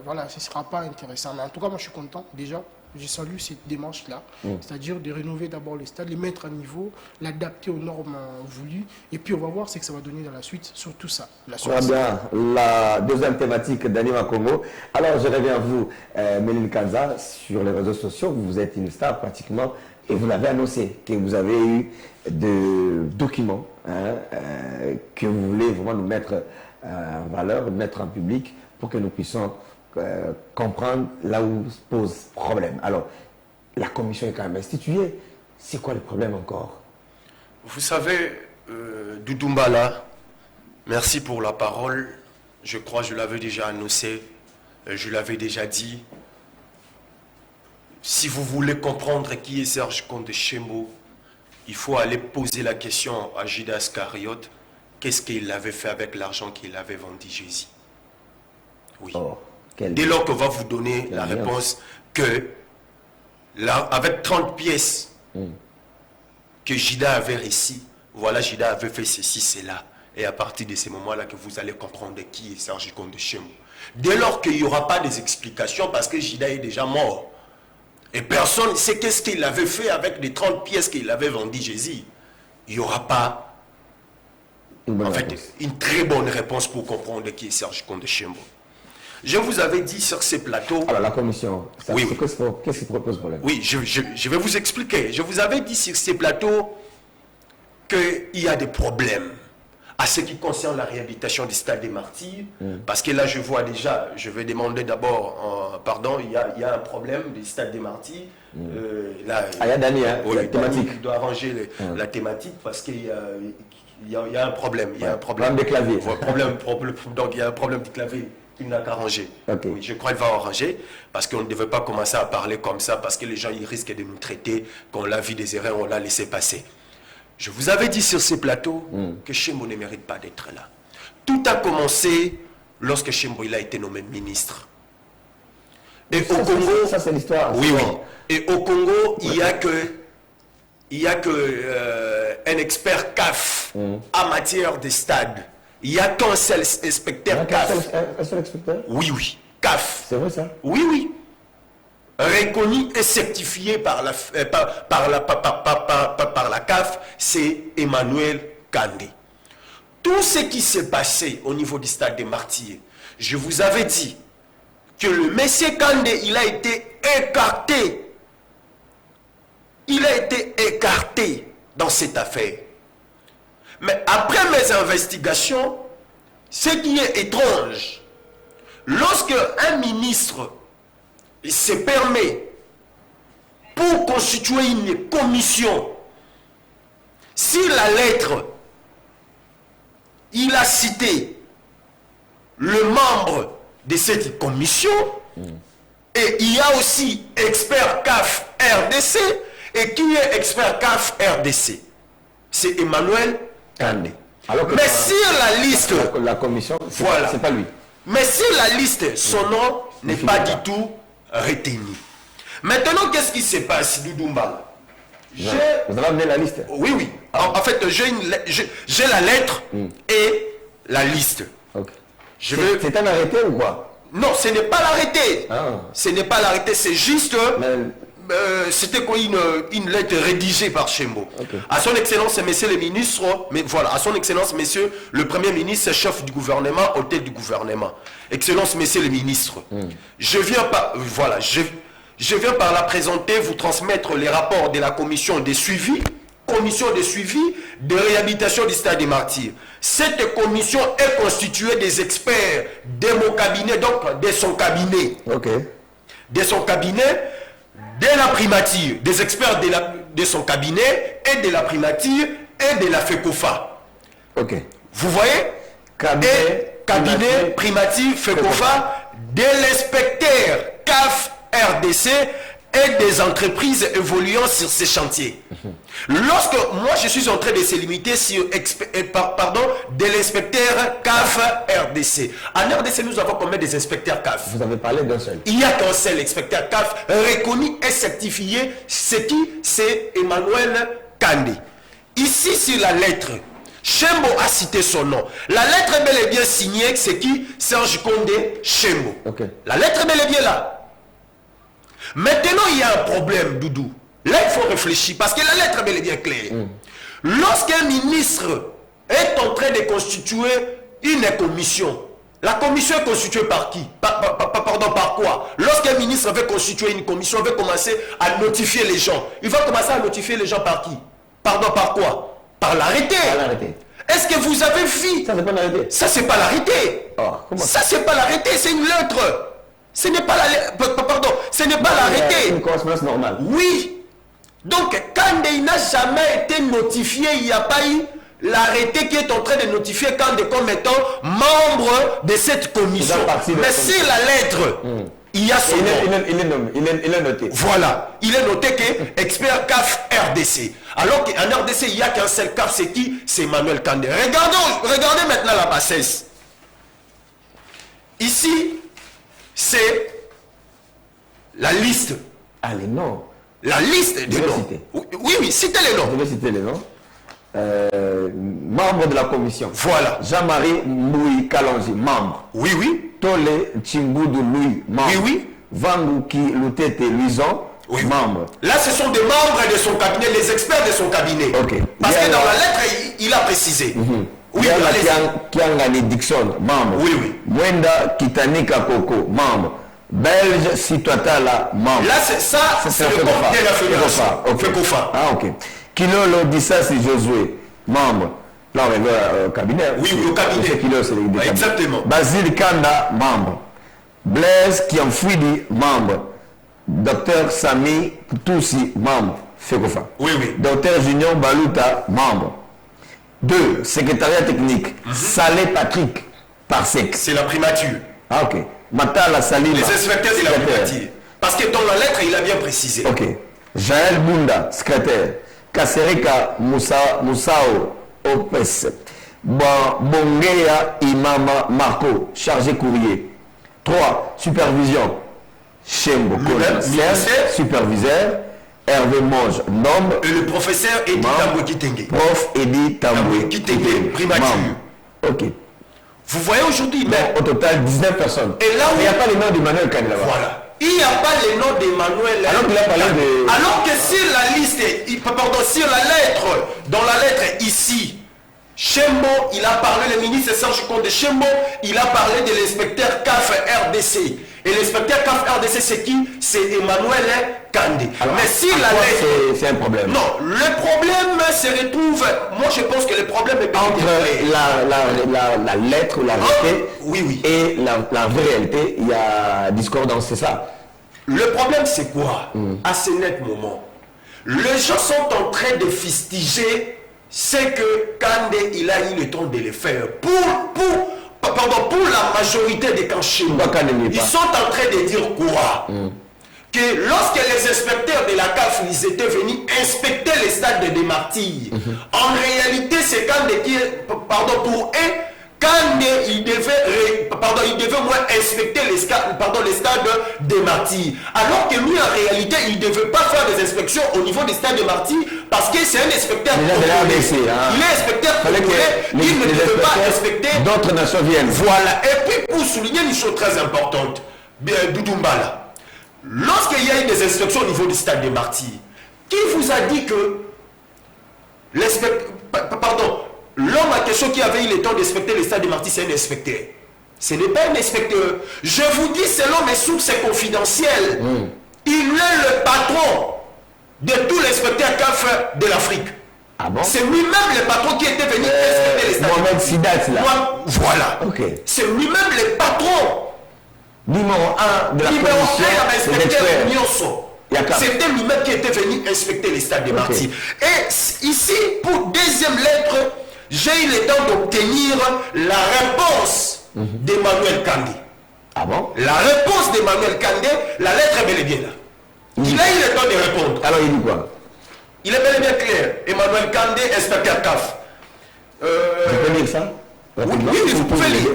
Voilà, ce ne sera pas intéressant. Mais en tout cas, moi, je suis content déjà. Je salue cette démarche-là, c'est-à-dire de rénover d'abord le stade, les mettre à niveau, l'adapter aux normes voulues, et puis on va voir ce que ça va donner dans la suite sur tout ça. Très bien, la deuxième thématique d'Anima Congo. Alors je reviens à vous, Méline Kanza, sur les réseaux sociaux, vous êtes une star pratiquement, et vous l'avez annoncé, que vous avez eu des documents que vous voulez vraiment nous mettre en valeur, mettre en public, pour que nous puissions comprendre là où se pose problème. Alors, la commission est quand même instituée. C'est quoi le problème encore? Vous savez, Doudoumbala, merci pour la parole. Je crois que je l'avais déjà annoncé, je l'avais déjà dit. Si vous voulez comprendre qui est Serge Konde Chembo, il faut aller poser la question à Judas Iscariote. Qu'est-ce qu'il avait fait avec l'argent qu'il avait vendu Jésus? Oui. Oh. Dès lors qu'on va vous donner la réponse que, avec 30 pièces que Jida avait réussi, voilà, Jida avait fait ceci, cela. Et à partir de ces moments-là que vous allez comprendre qui est Serge Konde Chembo. Dès lors qu'il n'y aura pas des explications, parce que Jida est déjà mort, Et personne ne sait qu'est-ce qu'il avait fait avec les 30 pièces qu'il avait vendues Jésus. Il n'y aura pas une très bonne réponse pour comprendre qui est Serge Condé Chembo. Je vous avais dit sur ces plateaux... Alors la commission, oui. Qu'est-ce qu'il propose pour problème? Oui, je vais vous expliquer. Je vous avais dit sur ces plateaux qu'il y a des problèmes à ce qui concerne la réhabilitation du stade des Martyrs. Parce que là, je vois déjà, je vais demander d'abord, pardon, il y a un problème du stade des Martyrs. Là, il y a Dani, hein, oui, la thématique. Il doit arranger la thématique parce qu'il y a un problème. Il y a un problème de clavier. Donc il y a un problème de clavier qu'il n'a qu'à arranger. Okay. Oui, je crois qu'il va arranger parce qu'on ne devait pas commencer à parler comme ça parce que les gens ils risquent de nous traiter qu'on l'a vu des erreurs, on l'a laissé passer. Je vous avais dit sur ces plateaux que Chembo ne mérite pas d'être là. Tout a commencé lorsque Chembo il a été nommé ministre. Et au Congo, ça c'est l'histoire. Oui. Et au Congo, il y a que un expert CAF en matière de stade. Il n'y a qu'un seul inspecteur CAF. Un seul inspecteur? Oui. CAF. C'est vrai ça? Oui. Reconnu et certifié par la CAF, c'est Emmanuel Kandé. Tout ce qui s'est passé au niveau du stade des Martyrs, je vous avais dit que le monsieur Kandé, il a été écarté. Il a été écarté dans cette affaire. Mais après mes investigations, ce qui est étrange, lorsque un ministre se permet pour constituer une commission, si la lettre, il a cité le membre de cette commission, et il y a aussi expert CAF RDC, et qui est expert CAF RDC? C'est Emmanuel Kandé. Mais si la liste... La commission, voilà. C'est pas lui. Mais si la liste, son nom n'est pas du tout retenu. Maintenant, qu'est-ce qui se passe, Doudoumba? Vous avez amené la liste? Oui. En fait, j'ai la lettre et la liste. Okay. C'est un arrêté ou quoi? Non, ce n'est pas l'arrêté. Ah. Ce n'est pas l'arrêté, c'est juste... c'était quoi une lettre rédigée par Chembo. Okay. À son excellence, monsieur le ministre, mais voilà, à son excellence, monsieur le premier ministre, chef du gouvernement, hôtel du gouvernement. Excellence, monsieur le ministre. Je viens par la présenter, vous transmettre les rapports de la commission de suivi de réhabilitation du stade des Martyrs. Cette commission est constituée des experts de mon cabinet, donc de son cabinet. Okay. De son cabinet, de la primature, des experts de son cabinet et de la primature et de la FECOFA. Ok. Vous voyez? Cabinet, primature, FECOFA, de l'inspecteur CAF RDC et des entreprises évoluant sur ces chantiers. Lorsque moi je suis en train de se limiter sur de l'inspecteur CAF RDC. En RDC, nous avons combien des inspecteurs CAF? Vous avez parlé d'un seul. Il n'y a qu'un seul inspecteur CAF reconnu et certifié. C'est qui? C'est Emmanuel Kandé. Ici, sur la lettre, Chembo a cité son nom. La lettre est bel et bien signée. C'est qui? Serge Condé Chembo. Okay. La lettre est bel et bien là. Maintenant, il y a un problème, Doudou. Là, il faut réfléchir, parce que la lettre est bel et bien claire. Lorsqu'un ministre est en train de constituer une commission, la commission est constituée par qui? Pardon, par quoi? Lorsqu'un ministre veut constituer une commission, il veut commencer à notifier les gens. Il va commencer à notifier les gens par qui? Pardon, par quoi? Par l'arrêté. Est-ce que vous avez vu? Ça, c'est pas l'arrêté. Ça, c'est pas l'arrêté. Ça, c'est pas l'arrêté, c'est une lettre. Ce n'est pas ce n'est pas l'arrêté. Une correspondance normale. Oui. Donc, Kandé n'a jamais été notifié, il n'y a pas eu l'arrêté qui est en train de notifier Kandé comme étant membre de cette commission. Mais si la lettre, il y a son nom. Il est noté. Voilà. Il est noté que expert CAF RDC. Alors qu'en RDC, il n'y a qu'un seul CAF, c'est qui? C'est Emmanuel Kandé. Regardez maintenant la bassesse. Ici, c'est la liste. Ah, les noms. La liste du nom. Oui, citez les noms. Je vais citer les noms. Membre de la commission. Voilà. Jean-Marie Louis Kalonji, membre. Oui. Tole Chimboudou Louis, membre. Oui. Vanguki Lutete Luison. Oui. Membres. Là, ce sont des membres de son cabinet, les experts de son cabinet. Ok. Parce Bien, que dans la lettre, il a précisé. Oui, allez-y. Kiangani Dixon, membre. Oui, oui. Mwenda Kitanika Koko, membre. Belge Situatala, membre. Là, c'est le FECOFA. comité de la fédération. Ok. FECOFA. Ah, ok. Kilolo Dissasi Josué, membre. Là, on est au cabinet. Oui, au cabinet. C'est exactement. Basile Kanda, membre. Blaise Kiamfouidi, membre. Docteur Sami Toussi, membre. FECOFA. Oui, oui. Docteur Junior Baluta, membre. 2. Secrétariat technique. Salé Patrick, Parsec. C'est la primature. Ah, ok. Matala Salim. Les inspecteurs de la primature. Parce que dans la lettre, il a bien précisé. Ok. Jaël Bunda, secrétaire. Kasereka Moussao, OPS. Bongeya Imama Marco, chargé courrier. 3. Supervision. Chembo, commissaire, superviseur. Hervé Monge, nombre. Et le professeur Edi Tamboué Kitenge. Prof Edi Tamboué Kitenge, primature. Ok. Vous voyez aujourd'hui, mais au total 19 personnes. Et là où il n'y a pas les noms d'Emmanuel Kane là-bas. Voilà. Il n'y a pas les noms d'Emmanuel. Alors qu'il a parlé de... Alors que sur la liste, pardon, sur la lettre, dans la lettre ici, Chembo, il a parlé, le ministre Serge Konde de Chembo, il a parlé de l'inspecteur CAF RDC. Et l'inspecteur CAF RDC, c'est qui? C'est Emmanuel Kandé. Mais si la lettre... C'est un problème. Non, le problème se retrouve... Moi, je pense que le problème est... Entre la lettre ou la réalité oui. et la vraie réalité, il y a discordance, c'est ça. Le problème, c'est quoi? À ce net moment, les gens sont en train de fustiger ce que Kandé, il a eu le temps de le faire. Pour la majorité des Kanchimou, ils sont en train de dire quoi? Que lorsque les inspecteurs de la CAF ils étaient venus inspecter les stades des martyrs, en réalité c'est Kandé qui, pour eux, Kandé il devait moins inspecter les stades des martyrs. Alors que lui en réalité il ne devait pas faire des inspections au niveau des stades des martyrs parce que c'est un inspecteur congolais. Il est inspecteur congolais, il ne devait pas inspecter. D'autres nations viennent. Voilà. Et puis pour souligner une chose très importante, Doudoumbala. Lorsqu'il y a eu des inspections au niveau du stade des martyrs, qui vous a dit que l'homme en question qui avait eu le temps d'inspecter le stade des martyrs, c'est un inspecteur? Ce n'est pas un inspecteur. Je vous dis, selon mes sources confidentielles, il est le patron de tous les inspecteurs CAF de l'Afrique. Ah bon? C'est lui-même le patron qui était venu inspecter les stades. Mohamed Sidat, là. Voilà. Okay. C'est lui-même le patron. Numéro 1 de la Numéro 1 commission des experts. C'était lui-même qui était venu inspecter les stades des martyrs. Et ici, pour deuxième lettre, j'ai eu le temps d'obtenir la réponse d'Emmanuel Kandé. Ah bon? La réponse d'Emmanuel Kandé, la lettre est bel et bien là. Il a eu le temps de répondre. Alors il dit quoi? Il est bel et bien clair. Emmanuel Kandé, inspecteur CAF. Je peux lire ça? Oui, vous pouvez lire.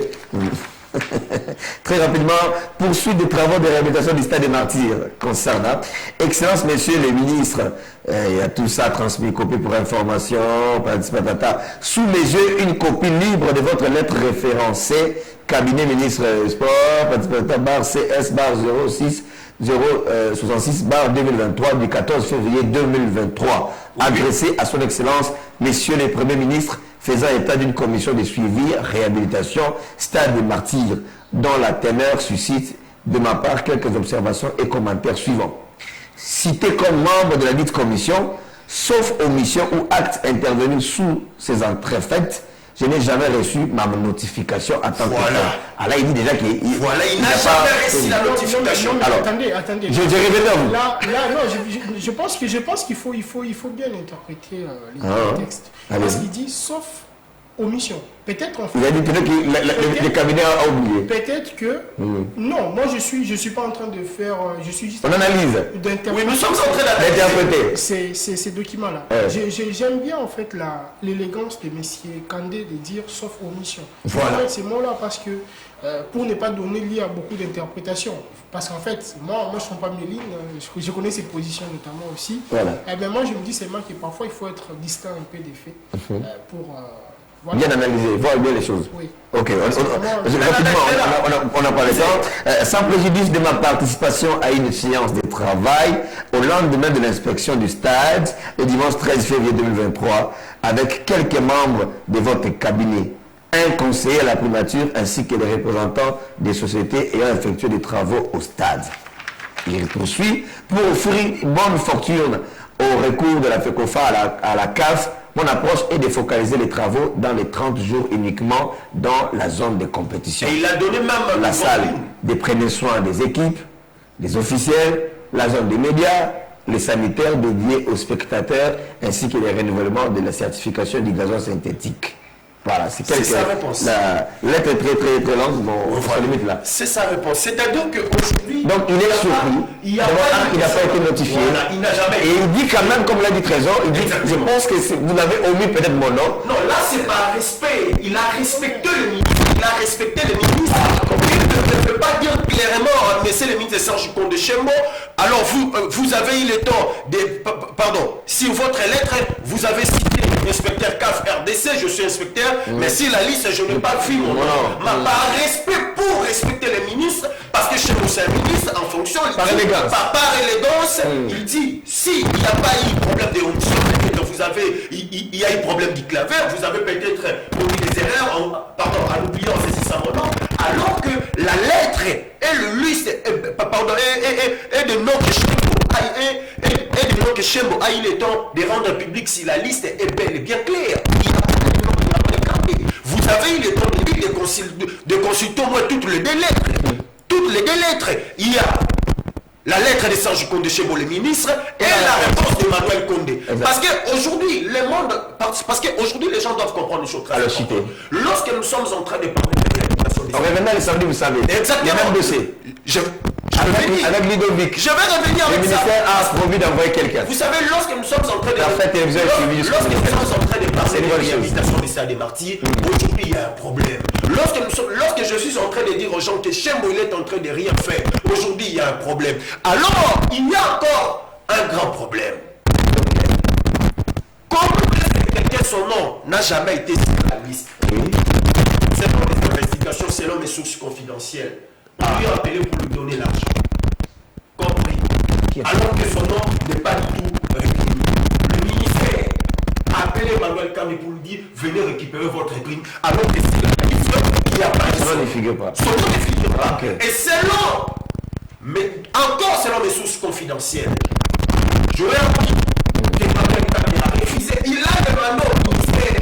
Très rapidement, poursuite des travaux de réhabilitation du stade des martyrs concernant. Excellence, messieurs les ministres, il y a tout ça transmis, copie pour information, patata. Sous mes yeux, une copie libre de votre lettre référencée, cabinet ministre sport, patata, bar CS, bar 066, bar 2023, du 14 février 2023, adressée à son excellence, messieurs les premiers ministres, faisant état d'une commission de suivi, réhabilitation, stade des martyrs, dont la teneur suscite de ma part quelques observations et commentaires suivants. Cité comme membre de la dite commission, sauf omission ou acte intervenu sous ces entrefaites, je n'ai jamais reçu ma notification à temps. Voilà. Ah là, il dit déjà qu'il il n'a jamais reçu la notification. Alors, attendez. Je révèle à vous. Là, non, je pense qu'il faut bien interpréter les textes. Parce qu'il dit sauf omission. Peut-être en fait. Il a dit peut-être que le cabinet a oublié. Peut-être que. Non, moi je suis pas en train de faire. Je suis juste. On analyse. Oui, nous sommes en train d'interpréter ces documents-là. J'aime bien en fait l'élégance de messieurs Kandé de dire sauf omission. Voilà. En fait, ces mots-là parce que pour ne pas donner lieu à beaucoup d'interprétations. Parce qu'en fait, moi je ne suis pas Méline, je connais ses positions notamment aussi. Voilà. Et bien moi je me dis seulement que parfois il faut être distinct un peu des faits pour Voilà. Bien analyser, voir bien les choses. Oui. Ok, rapidement, on n'a pas le temps. Sans préjudice de ma participation à une séance de travail au lendemain de l'inspection du stade, le dimanche 13 février 2023, avec quelques membres de votre cabinet, un conseiller à la primature ainsi que les représentants des sociétés ayant effectué des travaux au stade. Il poursuit pour offrir bonne fortune au recours de la FECOFA à la CAF. Mon approche est de focaliser les travaux dans les 30 jours uniquement dans la zone de compétition. Et il a donné même la salle des prenez soins des équipes, des officiels, la zone des médias, les sanitaires dédiés aux spectateurs, ainsi que les renouvellements de la certification du gazon synthétique. Voilà, c'est sa réponse. La lettre est très longue, bon, on se limite là. C'est sa réponse. C'est-à-dire qu'aujourd'hui... Donc il est surpris. Il n'a pas été notifié. Voilà, il n'a jamais Et il dit quand même, comme l'a dit Trésor, il dit, je pense que vous avez omis peut-être mon nom. Non, là, c'est pas un respect. Il a respecté le ministre. Il a respecté le ministre. Il ne peut pas dire clairement, monsieur le ministre Serge Condé Chembo, alors vous avez eu le temps de... Pardon, sur votre lettre, vous avez cité inspecteur CAF RDC, je suis inspecteur, mais si la liste, je n'ai pas vu mon nom. Par respect, pour respecter les ministres, parce que chez nous, c'est un ministre, en fonction, par élégance. Par élégance, il dit, si il n'y a pas eu problème de omission, vous avez, il y a eu problème du clavier, vous avez peut-être commis des erreurs, en oubliant saisissant mon nom, alors que la lettre et le liste, et de nom que Chembo a eu le temps de rendre public si la liste est bel et bien claire. Vous avez eu le temps de consulter au moins toutes les deux lettres. Toutes les deux lettres. Il y a la lettre de Serge Condé Chembo, le ministre, et la réponse de Manuel Condé. Parce qu'aujourd'hui, les gens doivent comprendre une chose très importante. Lorsque nous sommes en train de parler de l'administration des maintenant, les samedis, vous savez. Exactement. Il y a même dossier. Avec Ludovic. Je vais revenir avec ça. Le ministère a promis d'envoyer quelqu'un. Vous savez, lorsque nous sommes en train de... Lorsque nous sommes en train de parler de réhabilitation des stades des martyrs, aujourd'hui, il y a un problème. Lorsque je suis en train de dire aux gens que Chembo, il est en train de rien faire, aujourd'hui, il y a un problème. Alors, il y a encore un grand problème. Comme quelqu'un, son nom n'a jamais été sur la liste, selon les investigations, selon mes sources confidentielles, on lui a appelé pour lui donner l'argent. Compris. Alors que son nom n'est pas du tout réclamé. Le ministère a appelé Emmanuel Kami pour lui dire venez récupérer votre prime. Alors que si la liste, il n'y a pas de son nom ne figure pas. Son nom ne figure pas. Et selon, mais encore selon mes sources confidentielles, j'aurais envie qu'Emmanuel Kami a refusé. Il a demandé au ministère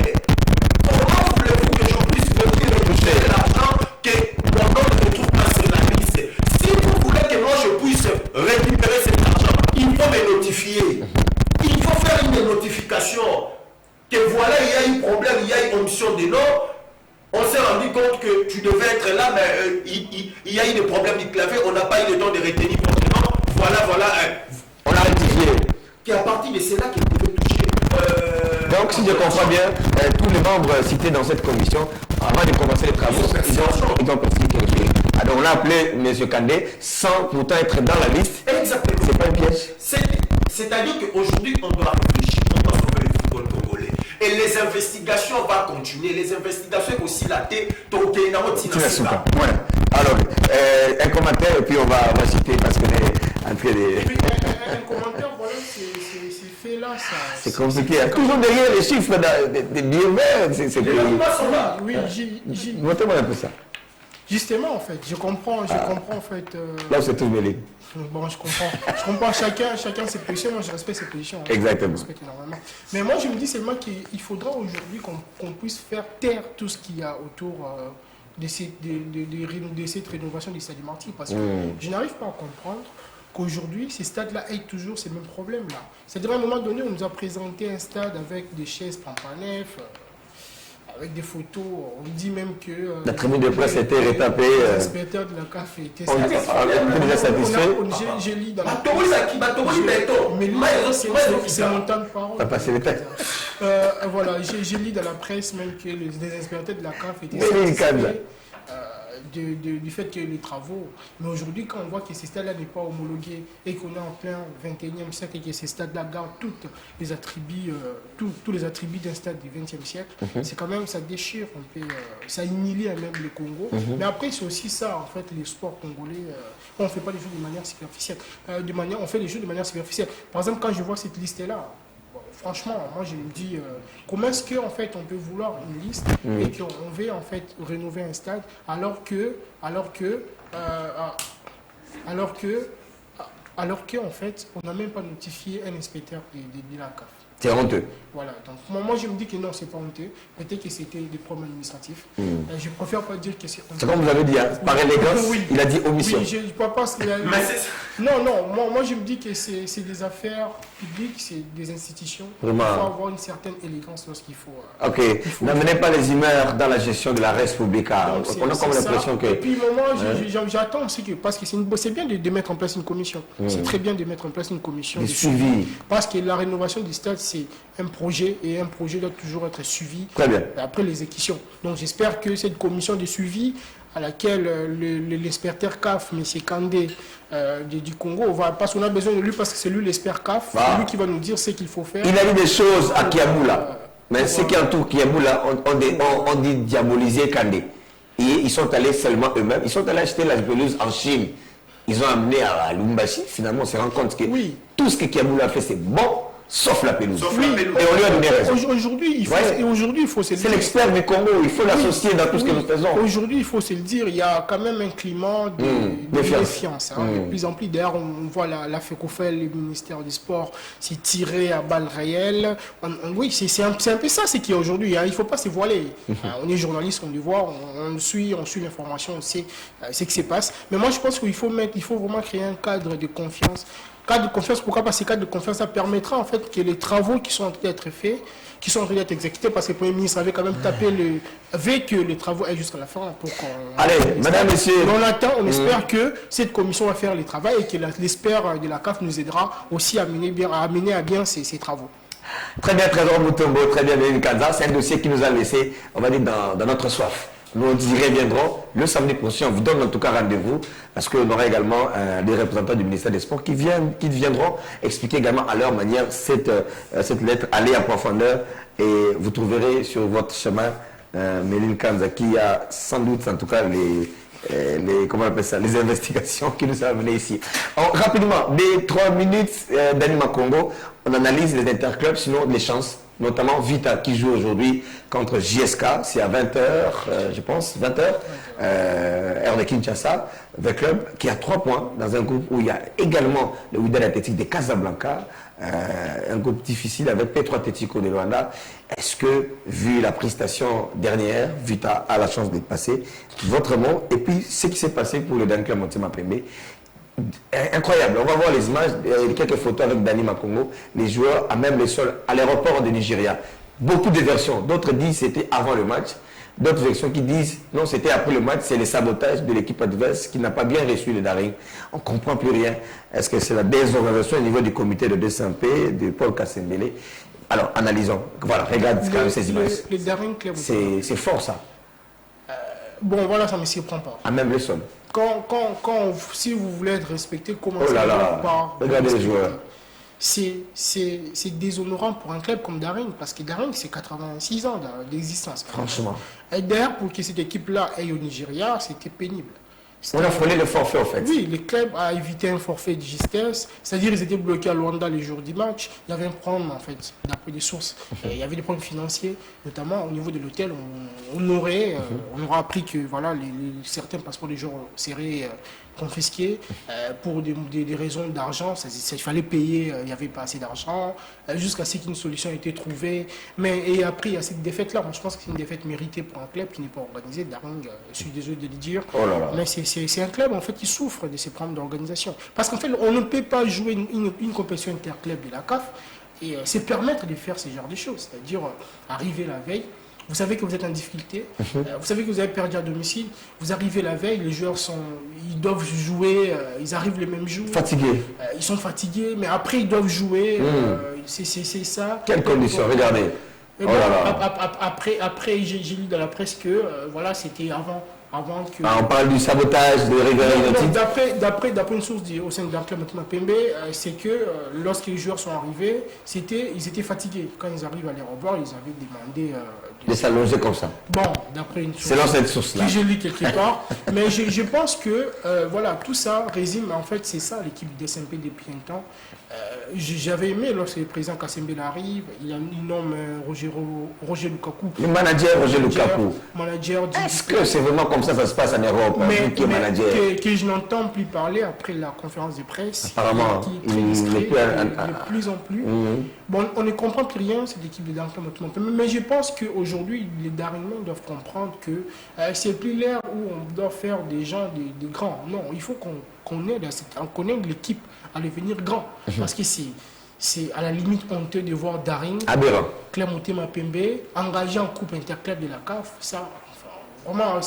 comment voulez-vous que je puisse voter l'argent que mon nom ne trouve pas sur la liste. Si vous voulez que moi je puisse récupérer cet argent, il faut me notifier. Il faut faire une notification que voilà, il y a eu problème, il y a eu omission de nom. On s'est rendu compte que tu devais être là, mais il y a eu des problèmes du clavier, on n'a pas eu le temps de retenir votre nom. Voilà, on a rectifié. Qu'à partir de cela qu'il pouvait toucher. Donc, si je comprends bien, tous les membres cités dans cette commission, avant de commencer les travaux, ils ont perçu quelque chose. Alors, on a appelé M. Kandé sans pourtant être dans la liste. Exactement. C'est pas un piège. C'est-à-dire qu'aujourd'hui, on doit réfléchir, on doit sauver le football congolais. Et les investigations vont continuer. Les investigations aussi, la tête, ouais. Alors, un commentaire et puis on va citer parce qu'on est en train de... Un commentaire, voilà, c'est fait là, ça... C'est compliqué. Toujours derrière les chiffres des billets, c'est... Oui, montrez-moi un peu ça. Justement, en fait, je comprends en fait... Là où c'est tout mêlé. Bon, je comprends chacun ses positions, moi je respecte ses positions. Hein. Exactement. Je respecte énormément. Mais moi je me dis seulement qu'il faudra aujourd'hui qu'on puisse faire taire tout ce qu'il y a autour de cette rénovation du stade du Martyr. Parce que je n'arrive pas à comprendre qu'aujourd'hui, ces stades-là aient toujours ces mêmes problèmes-là. C'est-à-dire à un moment donné, on nous a présenté un stade avec des chaises Pampanef, avec des photos, on dit même que... la tribune de presse était retapée. Les inspecteurs de la CAF étaient satisfaits. J'ai lu dans la presse. Mais c'est mon temps de parole. Ça passe les textes. Voilà, j'ai lu dans la presse même que les inspecteurs de la CAF étaient satisfaits du fait que les travaux, mais aujourd'hui quand on voit que ces stades-là n'est pas homologué et qu'on est en plein 21e siècle et que ces stades-là gardent les attributs, tous les attributs d'un stade du 20e siècle, c'est quand même, ça déchire un peu, ça humilie même le Congo. Mais après c'est aussi ça en fait, les sports congolais, on ne fait pas les choses de manière superficielle, on fait les choses de manière superficielle. Par exemple quand je vois cette liste-là, franchement, moi je me dis, comment est-ce qu'en fait on peut vouloir une liste et qu'on veut en fait rénover un stade alors que en fait on n'a même pas notifié un inspecteur de la CAF. C'est honteux. Voilà, donc moi je me dis que non, c'est pas honteux. Peut-être que c'était des problèmes administratifs. Je préfère pas dire que c'est honteux. C'est comme vous avez dit, hein, par élégance, il a dit omission. Oui, je ne crois pas qu'il a... Non, moi je me dis que c'est des affaires publiques, c'est des institutions. Vraiment. Il faut avoir une certaine élégance lorsqu'il faut... Ok, n'amenez pas les humeurs dans la gestion de la res publica. On a comme l'impression que... Et puis moi j'attends aussi que, parce que c'est bien de mettre en place une commission. C'est très bien de mettre en place une commission de suivi. Parce que la rénovation du stade, c'est un projet et un projet doit toujours être suivi après l'exécution. Donc j'espère que cette commission de suivi à laquelle l'expert CAF, M. Kandé du Congo, parce qu'on a besoin de lui, parce que c'est lui l'expert CAF, c'est lui qui va nous dire ce qu'il faut faire. Il a dit des choses à Kiaboula, mais ce qui entoure Kiaboula, on dit diaboliser Kandé. Et ils sont allés seulement eux-mêmes, ils sont allés acheter la pelouse en Chine. Ils ont amené à Lumbashi, finalement on se rend compte que tout ce que Kiaboula a fait c'est bon. Sauf la pelouse. Et on lui a donné raison. Aujourd'hui, il faut se le dire. C'est l'expert du Congo, il faut l'associer dans tout ce que nous faisons. Aujourd'hui, il faut se le dire, il y a quand même un climat de méfiance. De plus en plus, d'ailleurs, on voit la FECOFEL, le ministère du Sport, s'est tiré à balles réelles. Oui, c'est un peu ça, c'est qu'il y a aujourd'hui. Il ne faut pas se voiler. On est journaliste, on le voit, on suit l'information, on sait ce qui se passe. Mais moi, je pense qu'il faut vraiment créer un cadre de confiance. Cadre de confiance, pourquoi? Parce que cadre de confiance, ça permettra en fait que les travaux qui sont en train d'être faits, qui sont en train d'être exécutés, parce que le Premier ministre avait quand même tapé avec que les travaux aillent jusqu'à la fin. Allez, madame, monsieur. On attend, on espère que cette commission va faire les travaux et que l'expert de la CAF nous aidera aussi à mener à bien ces travaux. Très bien, Trésor Mutombo, très bien, Méline Kanza. C'est un dossier qui nous a laissé, on va dire, dans notre soif. Nous y reviendrons le samedi prochain. On vous donne en tout cas rendez-vous parce qu'on aura également des représentants du ministère des Sports qui viendront expliquer également à leur manière cette lettre, aller en profondeur. Et vous trouverez sur votre chemin Méline Kanza qui a sans doute en tout cas comment on appelle ça, les investigations qui nous ont amenés ici. Rapidement, des 3 minutes d'Anima Congo, on analyse les interclubs, sinon les chances. Notamment Vita qui joue aujourd'hui contre JSK, c'est à 20h, je pense, 20h, heure de Kinshasa, The Club, qui a 3 points dans un groupe où il y a également le Wydad Athletic de Casablanca, un groupe difficile avec Petro Atletico de Luanda. Est-ce que, vu la prestation dernière, Vita a la chance de passer votre mot? Et puis, ce qui s'est passé pour le Dan Club Motema Pembe, incroyable, on va voir les images, quelques photos avec Dani Makongo, les joueurs à même les sols à l'aéroport de Nigeria. Beaucoup de versions, d'autres disent c'était avant le match, d'autres versions qui disent non c'était après le match, c'est le sabotage de l'équipe adverse qui n'a pas bien reçu le Daring. On ne comprend plus rien. Est-ce que c'est la désorganisation au niveau du comité de DSMP, de Paul Kassembele? Alors analysons, voilà, regarde quand même ces images. Le Daring Club. C'est fort ça. Bon voilà, ça ne me surprend pas. À même le sol. Si vous voulez être respecté, commencez par regardez les joueurs. C'est déshonorant pour un club comme Daring, parce que Daring, c'est 86 ans d'existence. Franchement. Et d'ailleurs, pour que cette équipe-là aille au Nigeria, c'était pénible. On a frôlé le forfait, en fait. Oui, le club a évité un forfait de justesse, c'est-à-dire qu'ils étaient bloqués à Luanda les jours du match. Il y avait un problème, en fait, d'après des sources. Il y avait des problèmes financiers, notamment au niveau de l'hôtel. On aurait appris que voilà, certains passeports des joueurs seraient confisqués pour des raisons d'argent. Il fallait payer, il n'y avait pas assez d'argent, jusqu'à ce qu'une solution ait été trouvée. Et après, il y a cette défaite-là. Moi, je pense que c'est une défaite méritée pour un club qui n'est pas organisé. Daring, je suis désolé de le dire. Mais c'est un club en fait qui souffre de ces problèmes d'organisation. Parce qu'en fait, on ne peut pas jouer une compétition interclub de la CAF et se permettre de faire ce genre de choses. C'est-à-dire arriver la veille, vous savez que vous êtes en difficulté, vous savez que vous avez perdu à domicile, vous arrivez la veille, les joueurs ils doivent jouer, ils arrivent le même jour. Fatigués. Ils sont fatigués, mais après ils doivent jouer, c'est ça. Quelles conditions, regardez. Après j'ai lu dans la presse que voilà, c'était avant que... On parle du sabotage de River United. D'après une source au sein de Daring Club Pembe, c'est que lorsque les joueurs sont arrivés, ils étaient fatigués. Quand ils arrivent à l'aéroport, ils avaient demandé... de s'allonger comme ça. Bon, d'après une source... Selon cette source-là. Que j'ai lu quelque part. Mais je pense que, voilà, tout ça résume, en fait, c'est ça l'équipe du SMP depuis un temps. J'avais aimé lorsque le président Kasembele arrive, il nomme Roger Lukaku. Le manager Roger Lukaku. Est-ce que c'est vraiment comme ça se passe en Europe, qui est manager que je n'entends plus parler après la conférence de presse. Apparemment, il est de plus en plus. Bon, on ne comprend plus rien, cette équipe de Daring Club. Mais je pense qu'aujourd'hui, les Daringmen doivent comprendre que c'est plus l'ère où on doit faire des gens des grands. Non, il faut qu'on connaisse l'équipe à devenir grand. Parce que c'est à la limite honteux de voir Daring, Club Motema Pembe, engagé en coupe interclub de la CAF. Ça, vraiment,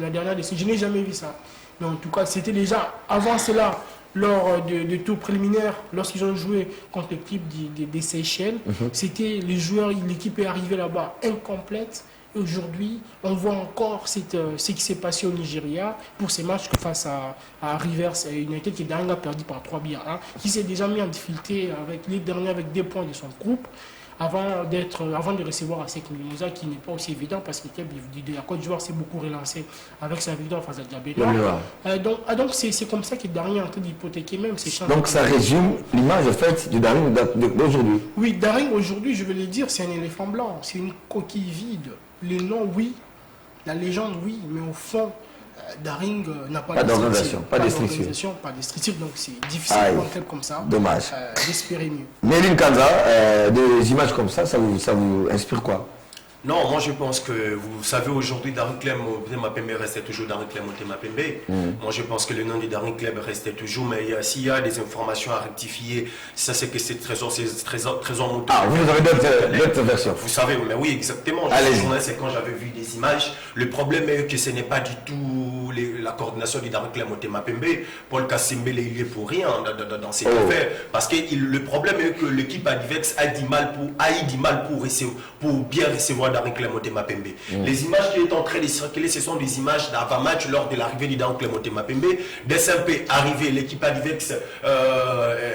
la dernière décision, je n'ai jamais vu ça. Mais en tout cas, c'était déjà avant cela, lors de tours préliminaires, lorsqu'ils ont joué contre l'équipe des Seychelles, c'était les joueurs, l'équipe est arrivée là-bas incomplète. Aujourd'hui, on voit encore ce qui s'est passé au Nigeria pour ces matchs face à Rivers United, qui Daring a perdu par 3 buts à 1, qui s'est déjà mis en difficulté avec les derniers avec 2 points de son groupe, avant de recevoir ASEC Mimosas, qui n'est pas aussi évident parce que la Côte d'Ivoire s'est beaucoup relancé avec sa victoire face à Diabéla. Donc c'est comme ça que Daring est en train d'hypothéquer même ses chances. Donc ça résume l'image du Daring d'aujourd'hui. Oui, Daring aujourd'hui, je vais le dire, c'est un éléphant blanc, c'est une coquille vide. Les noms, oui. La légende, oui. Mais au fond, Daring n'a pas d'organisation, pas de structure. Donc c'est difficile pour un club comme ça. Dommage. D'espérer mieux. Méline Kanza, des images comme ça vous inspire quoi? Non, moi je pense que, vous savez, aujourd'hui, Daring Club Motema Pembe restait toujours Daring Club Motema Pembe. Moi je pense que le nom de Daring Club restait toujours, mais s'il y a des informations à rectifier, ça c'est que c'est Trésor Moto. Ah, vous avez d'autres versions? Vous savez, mais oui, exactement. C'est quand j'avais vu des images. Le problème est que ce n'est pas du tout la coordination du Daring Club Motema Pembe. Paul Kasembele, il est pour rien dans cette affaire. Parce que le problème est que l'équipe Adivex a du mal pour bien recevoir Daring Club Motema Pembe. Les images qui sont en train de circuler, ce sont des images d'avant-match lors de l'arrivée du Daring Club Motema Pembe. SMP arrivé, l'équipe Adivex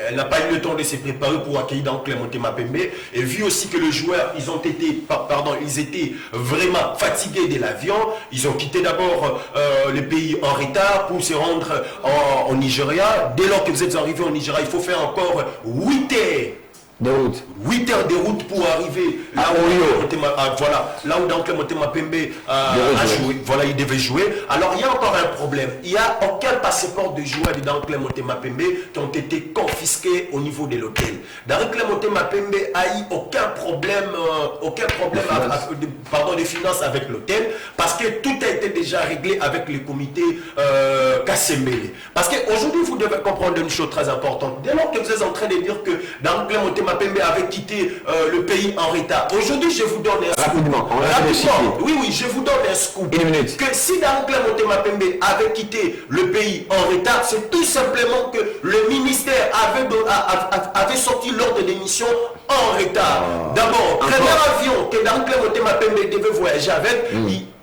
elle n'a pas eu le temps de se préparer pour accueillir Daring Club Motema Pembe. Et vu aussi que les joueurs, ils étaient vraiment fatigués de l'avion, ils ont quitté d'abord le pays en retard pour se rendre au Nigeria. Dès lors que vous êtes arrivé au Nigeria, il faut faire encore 8 heures. 8 heures de route pour arriver là où Daring Club Motema Pembe a joué. Voilà, il devait jouer. Alors il y a encore un problème. Il n'y a aucun passeport de joueur de Daring Club Motema Pembe qui ont été confisqués au niveau de l'hôtel. Daring Club Motema Pembe a eu aucun problème de finances avec l'hôtel parce que tout a été déjà réglé avec le comité Kasembele. Parce qu'aujourd'hui, vous devez comprendre une chose très importante. Dès lors que vous êtes en train de dire que Daring Club Motema Pembe avait quitté le pays en retard. Aujourd'hui, je vous donne un scoop. Rapidement. Oui, je vous donne un scoop. Une minute. Que si Daring Club Motema Pembe avait quitté le pays en retard, c'est tout simplement que le ministère avait sorti l'ordre d'émission en retard. D'abord, premier avion que Daring Club Motema Pembe devait voyager avec,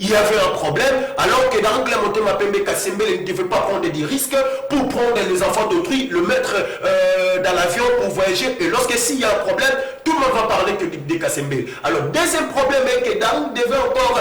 il y avait un problème, alors que Daring Club Motema Pembe Kasembele ne devait pas prendre des risques pour prendre les enfants d'autrui, le mettre dans l'avion pour voyager. Et lorsque s'il y a un problème, tout le monde va parler que de Kasembele. Alors, deuxième problème est que Daring devait encore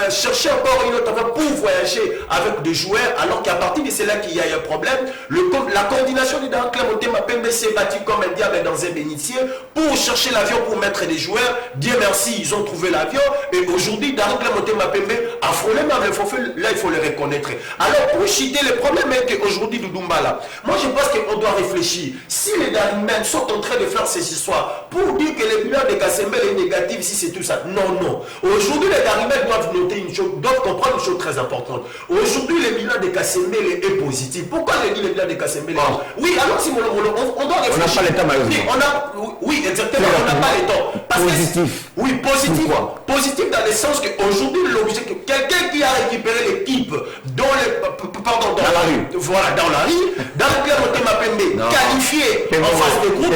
chercher encore une autre affaire pour voyager avec des joueurs, alors qu'à partir de cela qu'il y a un problème, la coordination du Daring Club Motema Pembe s'est battue comme un diable dans un bénitier pour chercher l'avion pour mettre des joueurs. Dieu merci, ils ont trouvé l'avion. Et aujourd'hui, Daring Club Motema Pembe a frôlé même le forfait. Là, il faut le reconnaître. Alors, pour chuter, le problème est qu'aujourd'hui, Doudoumba, là, moi, je pense qu'on doit réfléchir. Si les Daringmen sont en train de faire ces histoires pour dire que le bilan de Kasembele est négatif, si c'est tout ça. Non. Aujourd'hui, les Daringmen doivent noter une chose, doivent comprendre une chose très importante. Aujourd'hui, le bilan de Kasembele est positif. Pourquoi je dis le bilan de Kasembele? Oui, alors si on doit réfléchir. On n'a pas les temps, malheureusement. Oui, exactement, on n'a pas les temps. Positif. Oui, positif. Pourquoi? Positif dans le sens qu'aujourd'hui, l'objet que quelqu'un qui a récupéré l'équipe dans la rue. Voilà, dans la rue, Daring Club Motema Pembe qualifié en face de groupe.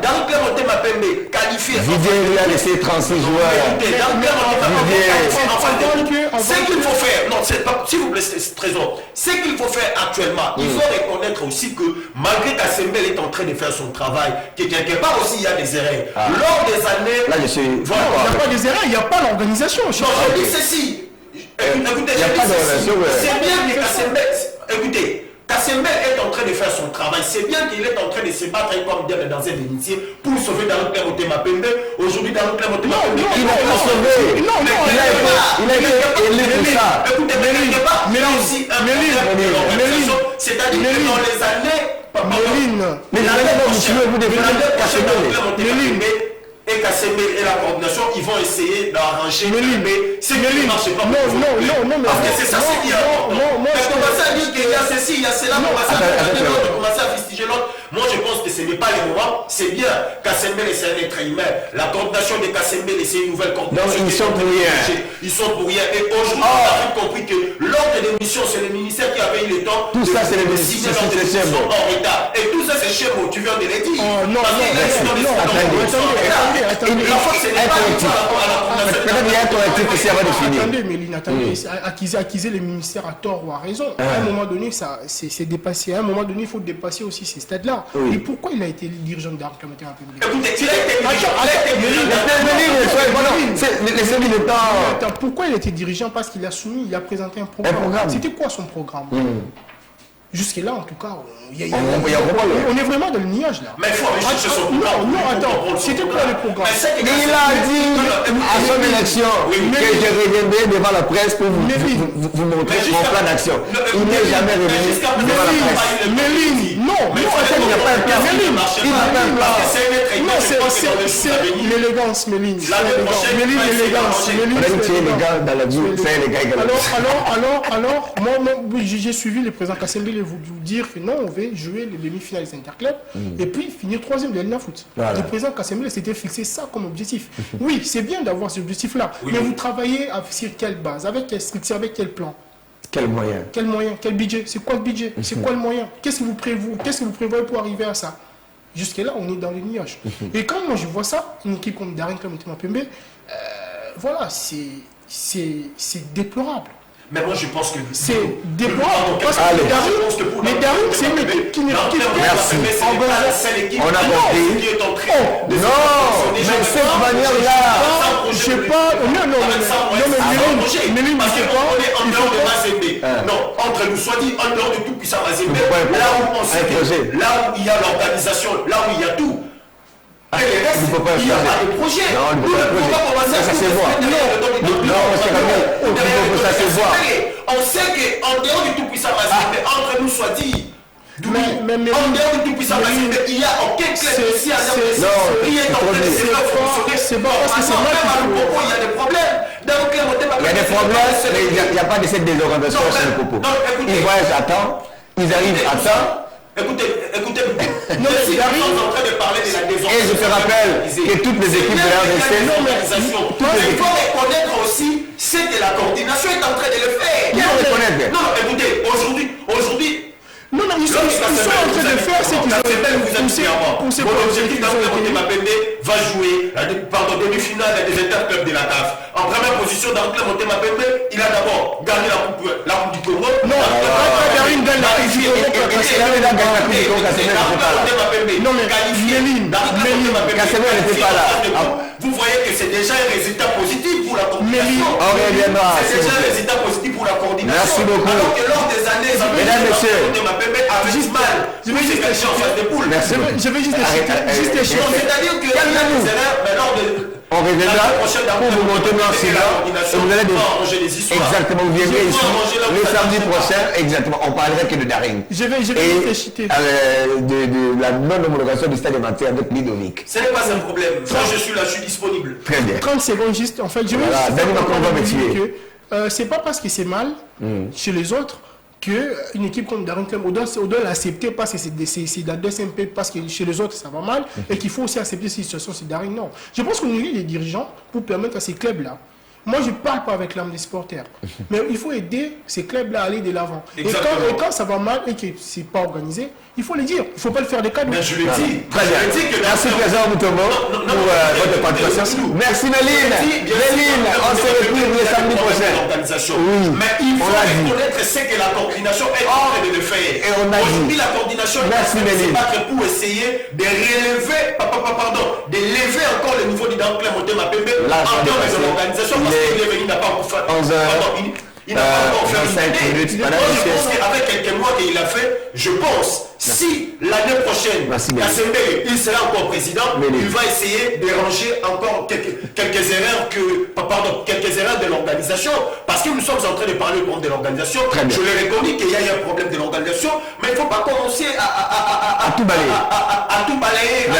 Daring Club Motema Mapembe qualifié. Vivier lui a laissé 36 joueurs. Ce qu'il faut faire, non, s'il vous plaît, c'est trésor. Ce qu'il faut faire actuellement, il faut reconnaître aussi que malgré qu'Assembel est en train de faire son travail, que quelque part aussi il y a des erreurs. Lors des années. Là, je suis. Voilà. Il n'y a pas des erreurs, il n'y a pas l'organisation. Non, je dis ceci. Écoutez, Il y a pas d'organisation, c'est bien que Kassembel. Écoutez, Kassembel est en train de faire son travail. C'est bien qu'il est en train de se battre comme diable dans un initié pour sauver Darou Clem Motema Pembe. Aujourd'hui, Darou Clem Motema Pembe. Il n'a pas sauvé. Non, Il a été élu pour ça. Écoutez, mais là aussi, c'est-à-dire que dans les années. Mais vous défendez et Kassembel et la coordination, ils vont essayer d'arranger. Mais c'est qui ne marche pas. Non, parce que c'est ça, c'est qui est important. Mais commencer à dire qu'il y a ceci, il y a cela, commencer à fustiger l'autre. Moi, je pense que ce n'est pas le moment. C'est bien. Kassembel, c'est un être humain. La coordination de Kassembel, c'est une nouvelle coordination. Non, ils sont pour rien. Ils sont pour rien. Et aujourd'hui, on a compris que l'ordre des missions, c'est le ministère qui avait eu le temps. Tout ça, c'est les ministères en retard. Et tout ça, c'est chez vous. Tu viens de le dire. Non, Attendez, peut-être il y a un collectif aussi avant de finir. Attendez, Méline, acquiser les ministères à tort ou à raison. À un moment donné, c'est dépassé. À un moment donné, il faut dépasser aussi ces stades-là. Et pourquoi il a été dirigeant d'Arc Clémentin Pembe? Écoutez, il a été laissez-lui le temps. Pourquoi il a été dirigeant? Parce qu'il a soumis, il a présenté un programme. C'était quoi son programme? Jusque-là, en tout cas, on est vraiment dans le niage là. Mais il faut aller chercher son programme. Non, attends, c'était quoi le programme? Il a dit à son élection que je reviendrai devant la presse pour vous montrer mon plan d'action. Il n'est jamais revenu devant la presse. Méline, non, il n'y a pas un plan. Il n'a pas un plan. Non, c'est l'élégance, Méline. Méline, l'élégance. Dans la vie, c'est les gars. Alors, moi, j'ai suivi le président Kassembel vous dire que non, on va jouer les demi-finales des interclubs et puis finir 3e de l'Elna Foot. Le président Kassembel s'était fixé ça comme objectif. Oui, c'est bien d'avoir ce objectif-là, mais vous travaillez sur quelle base, avec quelle structure, avec quel plan? Quel moyen? Quel moyen? Quel budget? C'est quoi le budget? C'est quoi le moyen? Qu'est-ce que vous prévoyez pour arriver à ça? Jusque-là, on est dans les nuages. Et quand moi je vois ça, une équipe comme Darou Clem Motema Pembe, voilà, c'est déplorable. Mais moi je pense que c'est déplorable parce que les Darou, c'est une équipe qui n'est pas. Merci. On a compris. Non, mais cette manière-là. Je sais pas. Non, mais non, entre nous, soit dit, en dehors de tout puissant Mazembe, là où on sait que, là où il y a l'organisation, là où il y a tout. Et le reste, il n'y a pas de projet. Non, il ne faut pas commencer à se voir. Ça se voit. On sait qu'en dehors du tout puissant Mazembe, entre nous, soit dit, en dehors du tout puissant Mazembe, il n'y a aucun club ici à l'heure qui est en train de se faire fonctionner. C'est pas parce que c'est moi qui il y a des problèmes. Il y a des problèmes, mais il n'y a pas de cette désorganisation sur le propos. Ils voyagent à temps, ils arrivent à temps. Écoutez, non, si nous sommes en train de parler de la désorganisation. Et je te rappelle que toutes les équipes de l'RDC, il faut reconnaître aussi ce que la coordination est en train de le faire. Non, écoutez, aujourd'hui, non, ils sont en train de faire ce qu'ils ont poussé. Mon objectif Darou Clem Motema Pembe va jouer demi-finale des interclubs de la CAF. En première position, Darou Clem Motema Pembe, il a d'abord gagné la coupe du Congo. Non, Darine gagne la coupe du Congo. Non, mais Méline, Kassembel n'était pas là. Vous voyez que c'est déjà un résultat positif pour la coordination. On reviendra. C'est déjà un résultat positif pour la coordination. Merci beaucoup. Alors que lors des années, mesdames, messieurs, juste mal. Je vais juste en face des poules. Merci. Je vais juste des chiffres. C'est-à-dire que il y a des erreurs, mais lors de on reviendra pour vous montrer dans ce et vous allez exactement, vous viendrez ici le samedi prochain, exactement, on parlera que de Daring. Je vais réfléchir. De la non-homologation du stade amateur avec Ludovic. Ce n'est pas un problème. Quand je suis là, je suis disponible. Très bien. 30 secondes juste, en fait, je vais juste c'est pas parce que c'est mal chez les autres qu'une équipe comme Darou Clem, on doit l'accepter parce que c'est la DSMP, parce que chez les autres ça va mal, et qu'il faut aussi accepter cette situation, c'est Darou. Non. Je pense qu'on est les dirigeants pour permettre à ces clubs-là Moi, je ne parle pas avec l'âme des supporters. Mais il faut aider ces clubs-là à aller de l'avant. Et quand ça va mal et que ce n'est pas organisé, il faut le dire. Il ne faut pas le faire des cadeaux. Mais je le dis. Très bien. Merci, Président Moutombo, pour votre participation. Merci, Méline. Méline, on se retrouve le samedi prochain. Oui, mais il faut reconnaître ce que la coordination est en train de faire. Et on a dit. Aujourd'hui, la coordination est en train de se battre pour essayer de relever, de lever encore le niveau d'Identité Motema Pembe en termes de l'organisation, parce qu'il n'a pas encore fait. 11h. Il n'a pas encore fait 25 minutes. je pense qu'avec quelques mois qu'il a fait, je pense, si l'année prochaine, Kassembe, il sera encore président, il va essayer de ranger encore quelques erreurs de l'organisation, parce que nous sommes en train de parler au compte de l'organisation. Je l'ai reconnu qu'il y a eu un problème de l'organisation, mais il ne faut pas commencer à tout balayer. À tout balayer,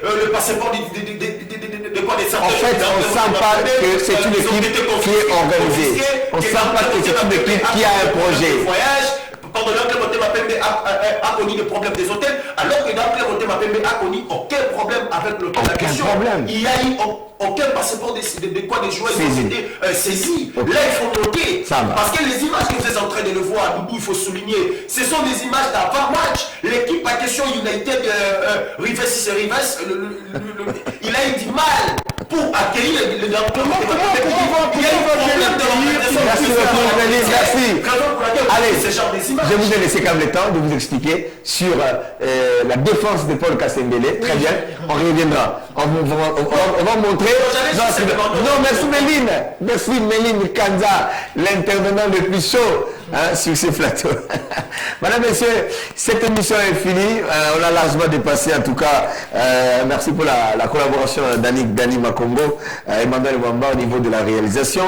le passeport en fait, on ne sent pas que c'est une équipe qui est organisée. On ne sent pas que c'est une équipe qui a un projet. Pendant que Motema Pembe a connu des problèmes des hôtels, alors que dans Motema Pembe a connu aucun problème avec l'hôtel. Aucun problème. Il n'y a eu aucun passeport de quoi des joueurs ont été saisis. Là, il faut noter. Parce que les images que vous êtes en train de le voir, Doudou, il faut souligner, ce sont des images d'avant-match. L'équipe à question United Rivers, il a eu du mal pour accueillir le Comment merci. Allez, je vous ai laissé quand même le temps de vous expliquer sur la défense de Paul Kasembele. Très bien, on reviendra. On va montrer. Non, merci Méline. Merci Méline Kanza, l'intervenant le plus chaud sur ce plateau. Madame, messieurs, cette émission est finie. On a largement dépassé en tout cas. Merci pour la collaboration d'Annie Makombo, Emmanuel Wamba au niveau de la réalisation.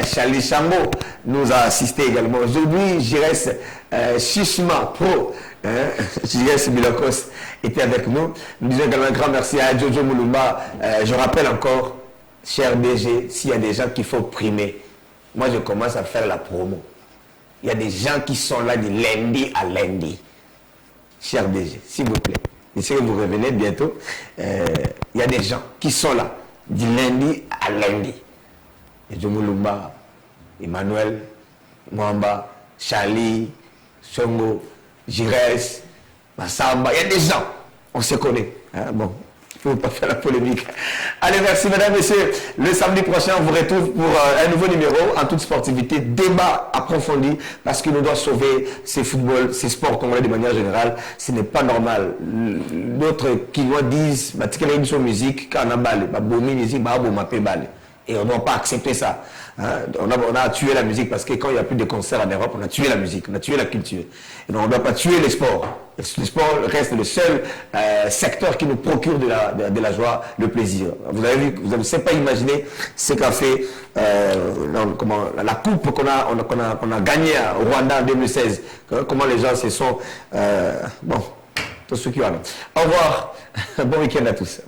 Charlie Chambo nous a assisté également. Aujourd'hui, Jires Shishma Pro, Jires Milokos était avec nous. Nous disons également un grand merci à Jojo Moulumba. Je rappelle encore, cher DG, s'il y a des gens qu'il faut primer, moi je commence à faire la promo. Il y a des gens qui sont là du lundi à lundi. Cher DG, s'il vous plaît, je sais que vous revenez bientôt. Il y a des gens qui sont là du lundi à lundi. Jomulumba, Emmanuel, Mwamba, Charlie, Songo, Jires, Massamba, il y a des gens, on se connaît. Bon, il ne faut pas faire la polémique. Allez, merci mesdames, messieurs. Le samedi prochain, on vous retrouve pour un nouveau numéro en toute sportivité, débat approfondi, parce que nous devons sauver ces footballs, ces sports congolais de manière générale. Ce n'est pas normal. D'autres qui nous disent, sur musique, quand on a balle, musique, et on ne doit pas accepter ça. On a tué la musique parce que quand il n'y a plus de concerts en Europe, on a tué la musique, on a tué la culture. Et donc on ne doit pas tuer les sports. Le sport reste le seul secteur qui nous procure de la joie, le plaisir. Vous avez vu, vous ne savez pas imaginer ce qu'a fait la coupe qu'on a gagnée au Rwanda en 2016. Comment les gens se sont... bon, tous ceux qui vont. Au revoir. Bon week-end à tous.